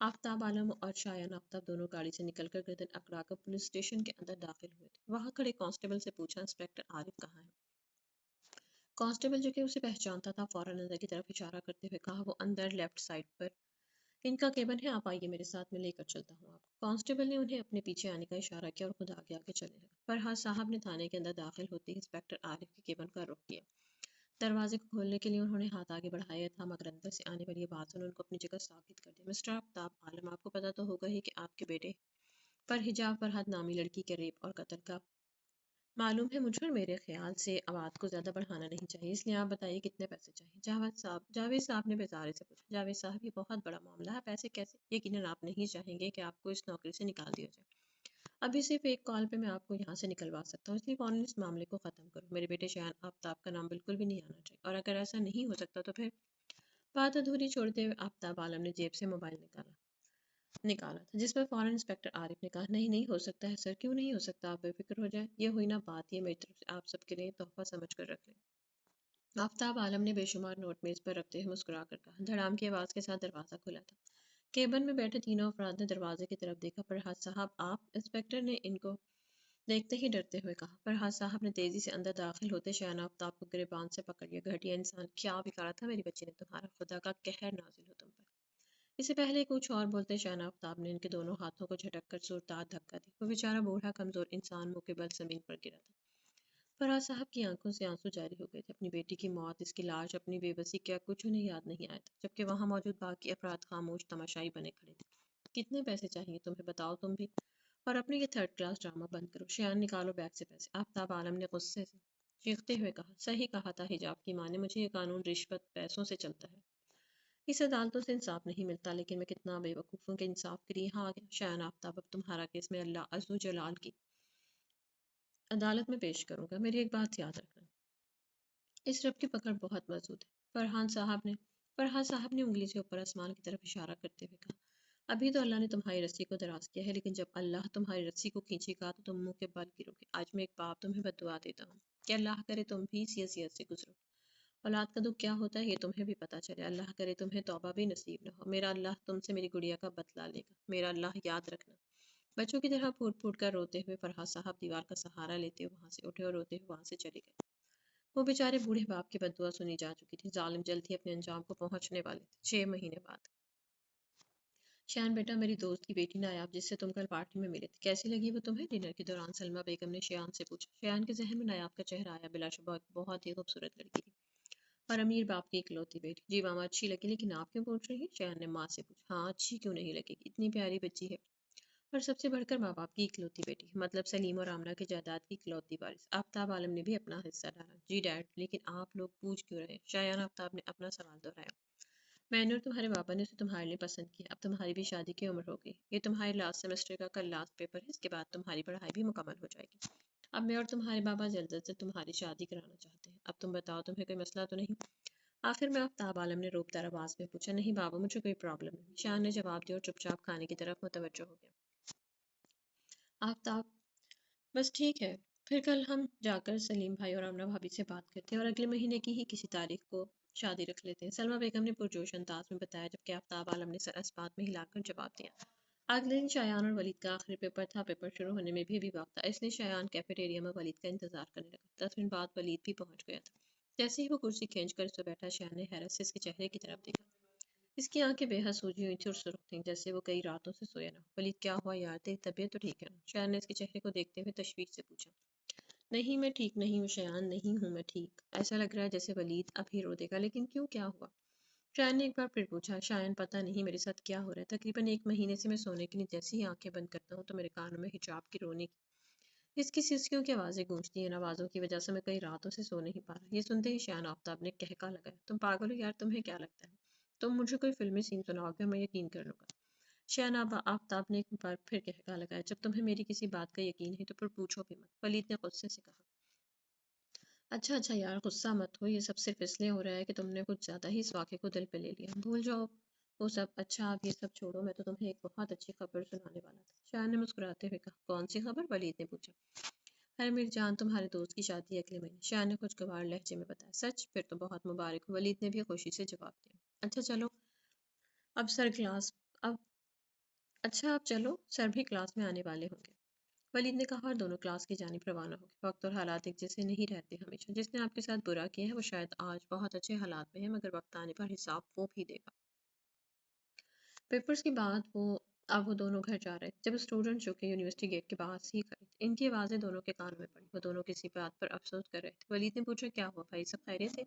آفتاب عالم اور شایان آفتاب دونوں گاڑی سے نکل کر گردن اکڑا کر پولیس اسٹیشن کے اندر داخل ہوئے تھے۔ وہاں کھڑے کانسٹیبل سے پوچھا، انسپکٹر عارف کہاں ہے؟ کانسٹیبل جو کہ اسے پہچانتا تھا فوراً اندر کی طرف اشارہ کرتے ہوئے کہا، وہ اندر لیفٹ سائڈ پر ان کا کیبن ہے، آپ آئیے میرے ساتھ، میں لے کر چلتا ہوں آپ کو۔ کانسٹیبل نے انہیں اپنے پیچھے آنے کا اشارہ کیا اور خود آگے آگے چلنے لگا۔ فرحاد صاحب نے تھانے کے اندر داخل ہوتے ہی انسپکٹر عارف کے کیبن کا رخ کیا۔ دروازے کو کھولنے کے لیے انہوں نے ہاتھ آگے بڑھایا تھا، مگر اندر سے آنے والی آواز نے ان کو اپنی جگہ ثابت کر دیا۔ مسٹر آفتاب عالم، آپ کو پتہ تو ہوگا ہی کہ آپ کے بیٹے پر حجاب فرحاد نامی لڑکی کے ریپ اور قتل کا معلوم ہے مجھے، اور میرے خیال سے آواز کو زیادہ بڑھانا نہیں چاہیے، اس لیے آپ بتائیے کتنے پیسے چاہیے؟ جاوید صاحب نے بیزارے سے پوچھا۔ جاوید صاحب، یہ بہت بڑا معاملہ ہے، پیسے کیسے؟ یقیناً آپ نہیں چاہیں گے کہ آپ کو اس نوکری سے نکال دیا جائے۔ ابھی صرف ایک کال پہ میں آپ کو یہاں سے نکلوا سکتا ہوں، اس لیے فوراً اس معاملے کو ختم کرو۔ میرے بیٹے شایان آفتاب کا نام بالکل بھی نہیں آنا چاہیے، اور اگر ایسا نہیں ہو سکتا تو پھر… بات ادھوری چھوڑتے ہوئے آفتاب عالم نے جیب سے موبائل نکالا تھا، جس پر فوراً انسپکٹر عارف نے کہا، نہیں نہیں ہو سکتا ہے سر، کیوں نہیں ہو سکتا، آپ بے فکر ہو جائیں، یہ ہوئی نا بات، یہ میری طرف سے آپ سب کے لیے تحفہ سمجھ کر رکھ لیں۔ آفتاب عالم نے بے شمار نوٹ میز پر رکھتے ہوئے مسکرا کر کہا۔ دھڑام کی آواز کے ساتھ دروازہ کھلا تھا۔ کیبن میں بیٹھے تینوں افراد نے دروازے کی طرف دیکھا۔ فرحاد صاحب آپ؟ انسپکٹر نے ان کو دیکھتے ہی ڈرتے ہوئے کہا۔ فرحاد صاحب نے تیزی سے اندر داخل ہوتے شایان آفتاب کو گریبان سے پکڑ لیا۔ گھٹیا انسان، کیا بگاڑا تھا میری بچی نے تمہارا؟ خدا کا قہر نازل ہو تم پر۔ اس سے پہلے کچھ اور بولتے شایان آفتاب نے ان کے دونوں ہاتھوں کو جھٹک کر زوردار دھکا دی۔ وہ بیچارہ بوڑھا کمزور انسان منہ کے بل زمین پر گرا تھا۔ فرحاد صاحب کی آنکھوں سے آنسو جاری ہو گئے تھے۔ اپنی بیٹی کی موت، اس کی لاش، اپنی بے بسی، کیا کچھ انہیں یاد نہیں آیا تھا، جبکہ وہاں موجود باقی افراد خاموش تماشائی بنے کھڑے تھے۔ کتنے پیسے چاہیے تمہیں؟ بتاؤ تم بھی، اور اپنے یہ تھرڈ کلاس ڈرامہ بند کرو۔ شایان، نکالو بیگ سے پیسے۔ آفتاب عالم نے غصے سے چیختے ہوئے کہا۔ صحیح کہا تھا حجاب کی ماں نے، مجھے یہ قانون رشوت پیسوں سے چلتا ہے، اس عدالتوں سے انصاف نہیں ملتا، لیکن میں کتنا بے وقوف ہوں کہ انصاف کے لیے یہاں آ گیا۔ شایان آفتاب، اب تمہارا کیس میں اللہ عز و جلال کی عدالت میں پیش کروں گا، میری ایک بات یاد رکھنا، اس رب کی پکڑ بہت مضبوط ہے۔ فرحان صاحب نے انگلی سے اوپر آسمان کی طرف اشارہ کرتے ہوئے کہا، ابھی تو اللہ نے تمہاری رسی کو دراز کیا ہے، لیکن جب اللہ تمہاری رسی کو کھینچے گا تو تم منہ کے بل گرو گے۔ آج میں ایک باپ تمہیں بددعا دیتا ہوں کہ اللہ کرے تم بھی اسی اذیت سے گزرو۔ اولاد کا دکھ کیا ہوتا ہے یہ تمہیں بھی پتہ چلے، اللہ کرے تمہیں توبہ بھی نصیب نہ ہو۔ میرا اللہ تم سے میری گڑیا کا بدلہ لے گا، میرا اللہ یاد رکھنا۔ بچوں کی طرح پھوٹ پھوٹ کر روتے ہوئے فرحاد صاحب دیوار کا سہارا لیتے ہوئے وہاں سے اٹھے اور روتے ہوئے وہاں سے چلے گئے۔ وہ بیچارے بوڑھے باپ کی بددعا سنی جا چکی تھی، ظالم جلد ہی اپنے انجام کو پہنچنے والے تھے۔ 6 مہینے بعد۔ شایان بیٹا، میری دوست کی بیٹی نایاب، جس سے تم کل پارٹی میں ملے تھے، کیسی لگی وہ تمہیں؟ ڈنر کے دوران سلمیٰ بیگم نے شایان سے پوچھا۔ شایان کے ذہن میں نایاب کا چہرہ آیا، بلا شبہ ایک بہت ہی خوبصورت لڑکی تھی اور امیر باپ کی اکلوتی بیٹی۔ جی ماما، اچھی لگی، لیکن آپ کیوں پوچھ رہی ہیں؟ شایان نے ماں سے پوچھا۔ ہاں، اچھی کیوں نہیں لگے گی، اتنی پیاری بچی ہے، اور سب سے بڑھ کر ماں باپ کی اکلوتی بیٹی، مطلب سلیم اور آمنہ کی جائیداد کی اکلوتی وارث۔ آفتاب عالم نے بھی اپنا حصہ ڈالا۔ جی ڈیڈ، لیکن آپ لوگ پوچھ کیوں رہے ہیں؟ شایان آفتاب نے اپنا سوال دہرایا۔ میں نے اور تمہارے بابا نے اسے تمہارے لیے پسند کیا، اب تمہاری بھی شادی کی عمر ہو گئی، یہ تمہارے لاسٹ سیمسٹر کا کل لاسٹ پیپر ہے، اس کے بعد تمہاری پڑھائی بھی مکمل ہو جائے گی۔ اب میں اور تمہارے بابا جلد از جلد تمہاری شادی کرانا چاہتے ہیں۔ اب تم بتاؤ، تمہیں کوئی مسئلہ تو نہیں؟ آخر میں آفتاب عالم نے روبدار آواز میں پوچھا۔ نہیں بابا، مجھے کوئی پرابلم نہیں، شایان نے جواب دیا اور چپ چاپ کھانے کی طرف متوجہ ہو گیا۔ آفتاب، بس ٹھیک ہے، پھر کل ہم جا کر سلیم بھائی اور آمنہ بھابھی سے بات کرتے ہیں اور اگلے مہینے کی ہی کسی تاریخ کو شادی رکھ لیتے ہیں، سلمیٰ بیگم نے پرجوش انداز میں بتایا، جبکہ آفتاب عالم نے سر اسبات میں ہلا کر جواب دیا۔ اگلے دن شایان اور ولید کا آخری پیپر تھا۔ پیپر شروع ہونے میں بھی ابھی وقت تھا، اس لیے شایان کیفیٹیریا میں ولید کا انتظار کرنے لگا۔ 10 منٹ بعد ولید بھی پہنچ گیا تھا۔ جیسے ہی وہ کرسی کھینچ کر اس پہ بیٹھا، شایان نے حیرت سے اس کے چہرے کی طرف دیکھا۔ اس کی آنکھیں بے حد سوجی ہوئی تھیں اور سرخ تھیں، جیسے وہ کئی راتوں سے سویا نہ ہو۔ ولید، کیا ہوا یار، تیری طبیعت تو ٹھیک ہے نا؟ شایان نے اس کے چہرے کو دیکھتے ہوئے تشویش سے پوچھا۔ نہیں، میں ٹھیک نہیں ہوں شایان، نہیں ہوں میں ٹھیک۔ ایسا لگ رہا ہے جیسے ولید اب ہی رو دے گا، لیکن کیوں، کیا ہوا؟ شایان نے ایک بار پھر پوچھا۔ شایان، پتہ نہیں میرے ساتھ کیا ہو رہا ہے، تقریباً 1 مہینے سے میں سونے کے لیے جیسے ہی آنکھیں بند کرتا ہوں تو میرے کانوں میں حجاب کی رونے کی اس کی سسکیوں کی آوازیں گونجتی ہیں، ان آوازوں کی وجہ سے میں کئی راتوں سے سو نہیں پا رہا۔ یہ سنتے ہی شایان آفتاب نے کہکا لگایا۔ تم پاگل ہو یار، تمہیں کیا لگتا ہے تم مجھے کوئی فلمی سین سناؤ گے، میں یقین کر لوں گا؟ شایان آفتاب نے ایک بار پھر کہکا لگایا۔ جب تمہیں میری کسی بات کا یقین ہے تو پھر پوچھو بھی مت، ولید نے غصے سے کہا۔ اچھا اچھا یار، غصہ مت ہو، یہ سب صرف اس لیے ہو رہا ہے کہ تم نے کچھ زیادہ ہی اس واقعے کو دل پہ لے لیا، بھول جاؤ وہ سب۔ اچھا اب یہ سب چھوڑو، میں تو تمہیں ایک بہت اچھی خبر سنانے والا تھا۔ شایان نے مسکراتے ہوئے کہا۔ کون سی خبر؟ ولید نے پوچھا۔ ارے میری جان، تمہارے دوست کی شادی ہے اگلے مہینے، شایان نے خوشگوار لہجے میں بتایا۔ سچ؟ پھر تو بہت مبارک ہو، ولید نے بھی خوشی سے جواب دیا۔ اچھا چلو اب سر کلاس، اب اچھا آپ چلو، سر بھی کلاس میں آنے والے ہوں گے، ولید نے کہا، اور دونوں کلاس کی جانب روانہ ہو گئے۔ وقت اور حالات ایک جیسے نہیں رہتے ہمیشہ، جس نے آپ کے ساتھ برا کیا ہے وہ شاید آج بہت اچھے حالات میں ہے، مگر وقت آنے پر حساب وہ بھی دے گا۔ پیپرز کے بعد اب وہ دونوں گھر جا رہے تھے جب اسٹوڈنٹ جو کہ یونیورسٹی گیٹ کے باہر ہی کھڑے تھے، ان کی آوازیں دونوں کے کانوں میں پڑی۔ وہ دونوں کسی بات پر افسوس کر رہے تھے۔ ولید نے پوچھا، کیا ہوا بھائی، سب خیریت تھے؟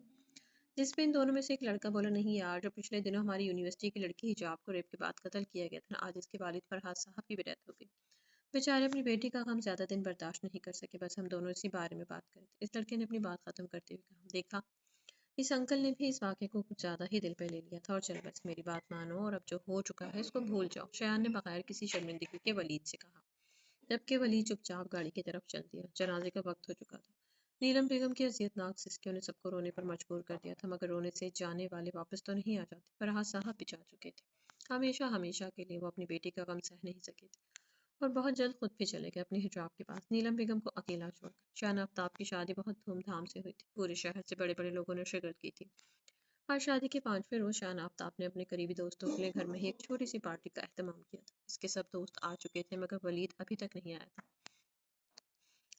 جس پہ ان دونوں میں سے ایک لڑکا بولا، نہیں یار، جو پچھلے دنوں ہماری یونیورسٹی کی لڑکی حجاب کو ریپ کے بعد قتل کیا گیا تھا نا، آج اس کے والد فرحات صاحب کی بھی ڈیتھ ہو گئی۔ بیچارے اپنی بیٹی کا غم زیادہ دن برداشت نہیں کر سکے، بس ہم دونوں اسی بارے میں بات کرے تھے۔ اس لڑکے نے اپنی بات ختم کرتے ہوئے کہا، دیکھا، اس انکل نے بھی اس واقعے کو کچھ زیادہ ہی دل پہ لے لیا تھا، اور چل بس میری بات مانو اور اب جو ہو چکا ہے اس کو بھول جاؤ، شایان نے بغیر کسی شرمندگی کے ولید سے کہا، جبکہ ولید چپ چاپ گاڑی کی طرف چل دیا۔ جنازے کا وقت ہو چکا تھا۔ نیلم بیگم کی اذیت ناک سسکیوں نے سب کو رونے پر مجبور کر دیا تھا، مگر رونے سے جانے والے واپس تو نہیں آ جاتے۔ فرحات صاحب بھی جا چکے تھے، ہمیشہ ہمیشہ کے لیے وہ اپنی بیٹی کا غم سہ نہیں سکے تھے، اور بہت جلد خود بھی چلے گئے اپنی حجاب کے پاس، نیلم بیگم کو اکیلا چھوڑ کر۔ شان آفتاب کی شادی بہت دھوم دھام سے ہوئی تھی، پورے شہر سے بڑے بڑے لوگوں نے شرکت کی تھی۔ ہر شادی کے 5ویں روز شان آفتاب نے اپنے قریبی دوستوں کے لیے گھر میں ہی ایک چھوٹی سی پارٹی کا اہتمام کیا تھا۔ اس کے سب دوست آ چکے تھے، مگر ولید ابھی تک نہیں آیا تھا۔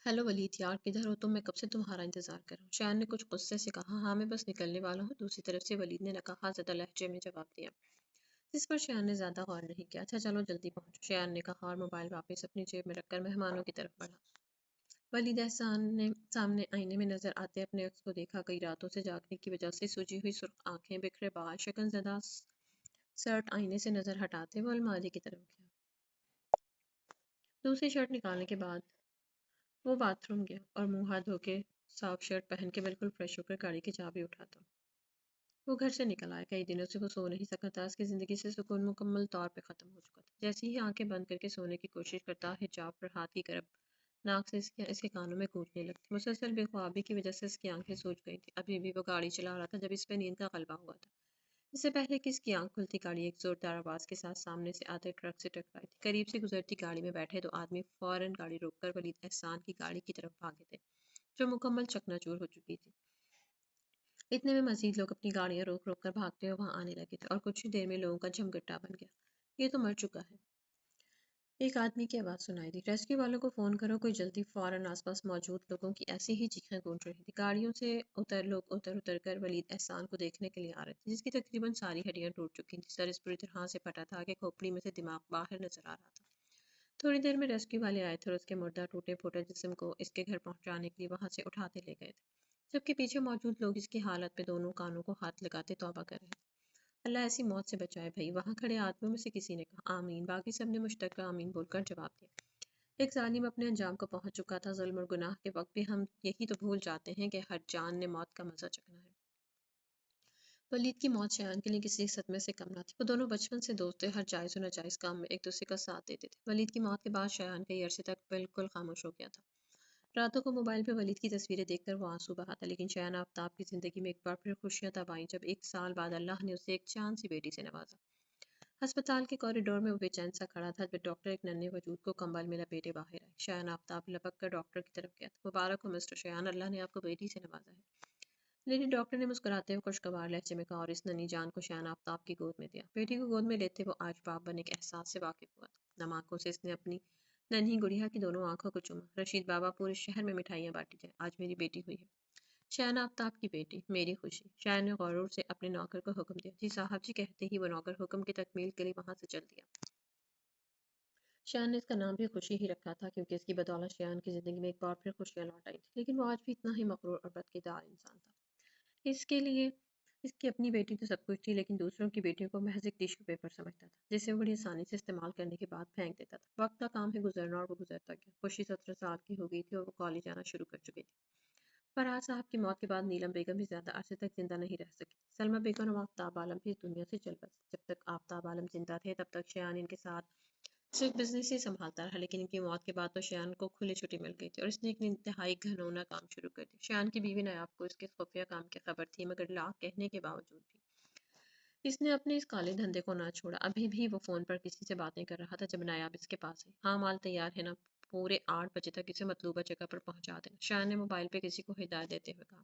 ہیلو ولید یار، کدھر ہو تم؟ میں کب سے تمہارا انتظار کر رہا ہوں، شایان نے کچھ غصے سے کہا۔ ہاں میں بس نکلنے والا ہوں، دوسری طرف سے ولید نے نکہا زدہ لہجے میں جواب دیا، جس پر شایان نے زیادہ غور نہیں کیا۔ اچھا چلو جلدی پہنچو، شایان نے کہا، اور موبائل واپس اپنی جیب میں رکھ کر مہمانوں کی طرف بڑھا۔ ولید احسان نے سامنے آئینے میں نظر آتے اپنے عکس کو دیکھا۔ کئی راتوں سے جاگنے کی وجہ سے سجی ہوئی سرخ آنکھیں، بکھرے بال، شکن زدہ شرٹ آئینے سے نظر ہٹاتے وہ الماری کی طرف گیا۔ دوسری شرٹ نکالنے کے بعد وہ باتھ روم گیا اور منہ ہاتھ دھو کے صاف شرٹ پہن کے بالکل فریش ہو کر گاڑی کی چابی اٹھاتا وہ گھر سے نکل آیا۔ کئی دنوں سے وہ سو نہیں سکا تھا، اس کی زندگی سے سکون مکمل طور پہ ختم ہو چکا تھا۔ جیسے ہی آنکھیں بند کر کے سونے کی کوشش کرتا، حجاب پر ہاتھ کی کرب ناک سے اس کے کانوں میں گونجنے لگتی۔ مسلسل بے خوابی کی وجہ سے اس کی آنکھیں سوج گئی تھی۔ ابھی بھی وہ گاڑی چلا رہا تھا جب اس پہ نیند کا غلبہ ہوا تھا۔ اس سے پہلے کہ اس کی آنکھ کھلتی، گاڑی ایک زوردار آواز کے ساتھ سامنے سے آتے ٹرک سے ٹکرائی تھی۔ قریب سے گزرتی گاڑی میں بیٹھے دو آدمی فوراً گاڑی روک کر ولید احسان کی گاڑی کی طرف بھاگے تھے، جو مکمل چکنا چور ہو چکی تھی۔ اتنے میں مزید لوگ اپنی گاڑیاں روک روک کر بھاگتے ہوئے وہاں آنے لگے تھے، اور کچھ ہی دیر میں لوگوں کا جھمگٹا بن گیا۔ یہ تو مر چکا ہے، ایک آدمی کی آواز سنائی دی، ریسکیو والوں کو فون کرو، کوئی جلدی۔ فوراً آس پاس موجود لوگوں کی ایسی ہی چیخیں گونج رہی تھی۔ گاڑیوں سے لوگ اتر کر ولید احسان کو دیکھنے کے لیے آ رہے تھے، جس کی تقریباً ساری ہڈیاں ٹوٹ چکی تھیں، سر اس پوری طرح سے پھٹا تھا کہ کھوپڑی میں سے دماغ باہر نظر آ رہا تھا۔ تھوڑی دیر میں ریسکیو والے آئے تھے اور اس کے مردہ ٹوٹے پھوٹے جسم کو اس کے گھر پہنچانے کے لیے وہاں سے اٹھاتے لے گئے تھے، جبکہ پیچھے موجود لوگ اس کی حالت پہ دونوں کانوں کو ہاتھ لگاتے توبہ کر رہے تھے۔ اللہ ایسی موت سے بچائے بھائی، وہاں کھڑے آدمیوں میں سے کسی نے کہا۔ آمین، باقی سب نے مشترکہ آمین بول کر جواب دیا۔ ایک ظالم اپنے انجام کو پہنچ چکا تھا، ظلم اور گناہ کے وقت بھی ہم یہی تو بھول جاتے ہیں کہ ہر جان نے موت کا مزہ چکھنا ہے۔ ولید کی موت شایان کے لیے کسی صدمے سے کم نہ تھی۔ وہ دونوں بچپن سے دوست تھے، ہر جائز و ناجائز کام میں ایک دوسرے کا ساتھ دیتے تھے۔ ولید کی موت کے بعد شایان کئی عرصے تک بالکل خاموش ہو گیا تھا۔ راتوں کو موبائل پہ ولید کی تصویریں دیکھ کر وہ آنسو بہاتا، لیکن شایان آفتاب کی زندگی میں ایک بار پھر خوشیاں تب آئیں جب 1 سال بعد اللہ نے اسے ایک چاند سی بیٹی سے نوازا۔ ہسپتال کے کوریڈور میں وہ بے چین سا کھڑا تھا جب ڈاکٹر ایک ننھے وجود کو کمبل میں لپیٹے باہر آئے۔ شایان آفتاب لپک کر ڈاکٹر کی طرف گیا تھا۔ مبارک ہو مسٹر شایان، اللہ نے آپ کو بیٹی سے نوازا ہے۔ لیڈی ڈاکٹر نے مسکراتے ہوئے خوشگوار لہجے میں کہا، اور اس ننھی جان کو شایان آفتاب کی گود میں دیا۔ بیٹی کو گود میں لیتے وہ آج باپ بنے کے احساس سے واقف ہوا تھا۔ نم آنکھوں سے اس نے اپنی ننھی گڑیا کی دونوں آنکھوں کو چوما۔ رشید بابا، پورے شہر میں مٹھائیاں بانٹی جائیں، آج میری بیٹی ہوئی ہے۔ شایان آفتاب کی بیٹی، میری خوشی۔ شایان نے غرور سے اپنے نوکر کو حکم دیا۔ جی صاحب جی، کہتے ہی وہ نوکر حکم کی تکمیل کے لیے وہاں سے چل دیا۔ شایان نے اس کا نام بھی خوشی ہی رکھا تھا، کیونکہ اس کی بدولت شایان کی زندگی میں ایک بار پھر خوشیاں لوٹ آئی تھیں، لیکن وہ آج بھی اتنا ہی مغرور اور بدکردار انسان تھا۔ اس کے لیے اس کی اپنی بیٹی تو سب کچھ تھی، لیکن دوسروں کی بیٹیوں کو محض ایک ٹیشو پیپر سمجھتا تھا، جسے وہ بڑی آسانی سے استعمال کرنے کے بعد پھینک دیتا تھا۔ وقت کا کام ہے گزرنا، اور وہ گزرتا گیا۔ خوشی 17 سال کی ہو گئی تھی اور وہ کالج جانا شروع کر چکی تھی۔ فرحات صاحب کی موت کے بعد نیلم بیگم بھی زیادہ عرصے تک زندہ نہیں رہ سکی۔ سلمہ بیگم اور آفتاب عالم بھی اس دنیا سے چل بسے۔ جب تک آفتاب عالم زندہ تھے تب تک شایان ان کے ساتھ صرف بزنس ہی سنبھالتا رہا، لیکن ان کی موت کے بعد تو شایان کو کھلی چھٹی مل گئی تھی اور اس نے ایک انتہائی گھنونا کام شروع کر دیا۔ شایان کی بیوی نیاب کو اس کے خفیہ کام کی خبر تھی، مگر لاکھ کہنے کے باوجود بھی اس نے اپنے اس کالے دھندے کو نہ چھوڑا۔ ابھی بھی وہ فون پر کسی سے باتیں کر رہا تھا جب نیاب اس کے پاس آئی۔ ہاں مال تیار ہے نا، پورے 8 بجے تک اسے مطلوبہ جگہ پر پہنچا دینا، شایان نے موبائل پہ کسی کو ہدایت دیتے ہوئے کہا۔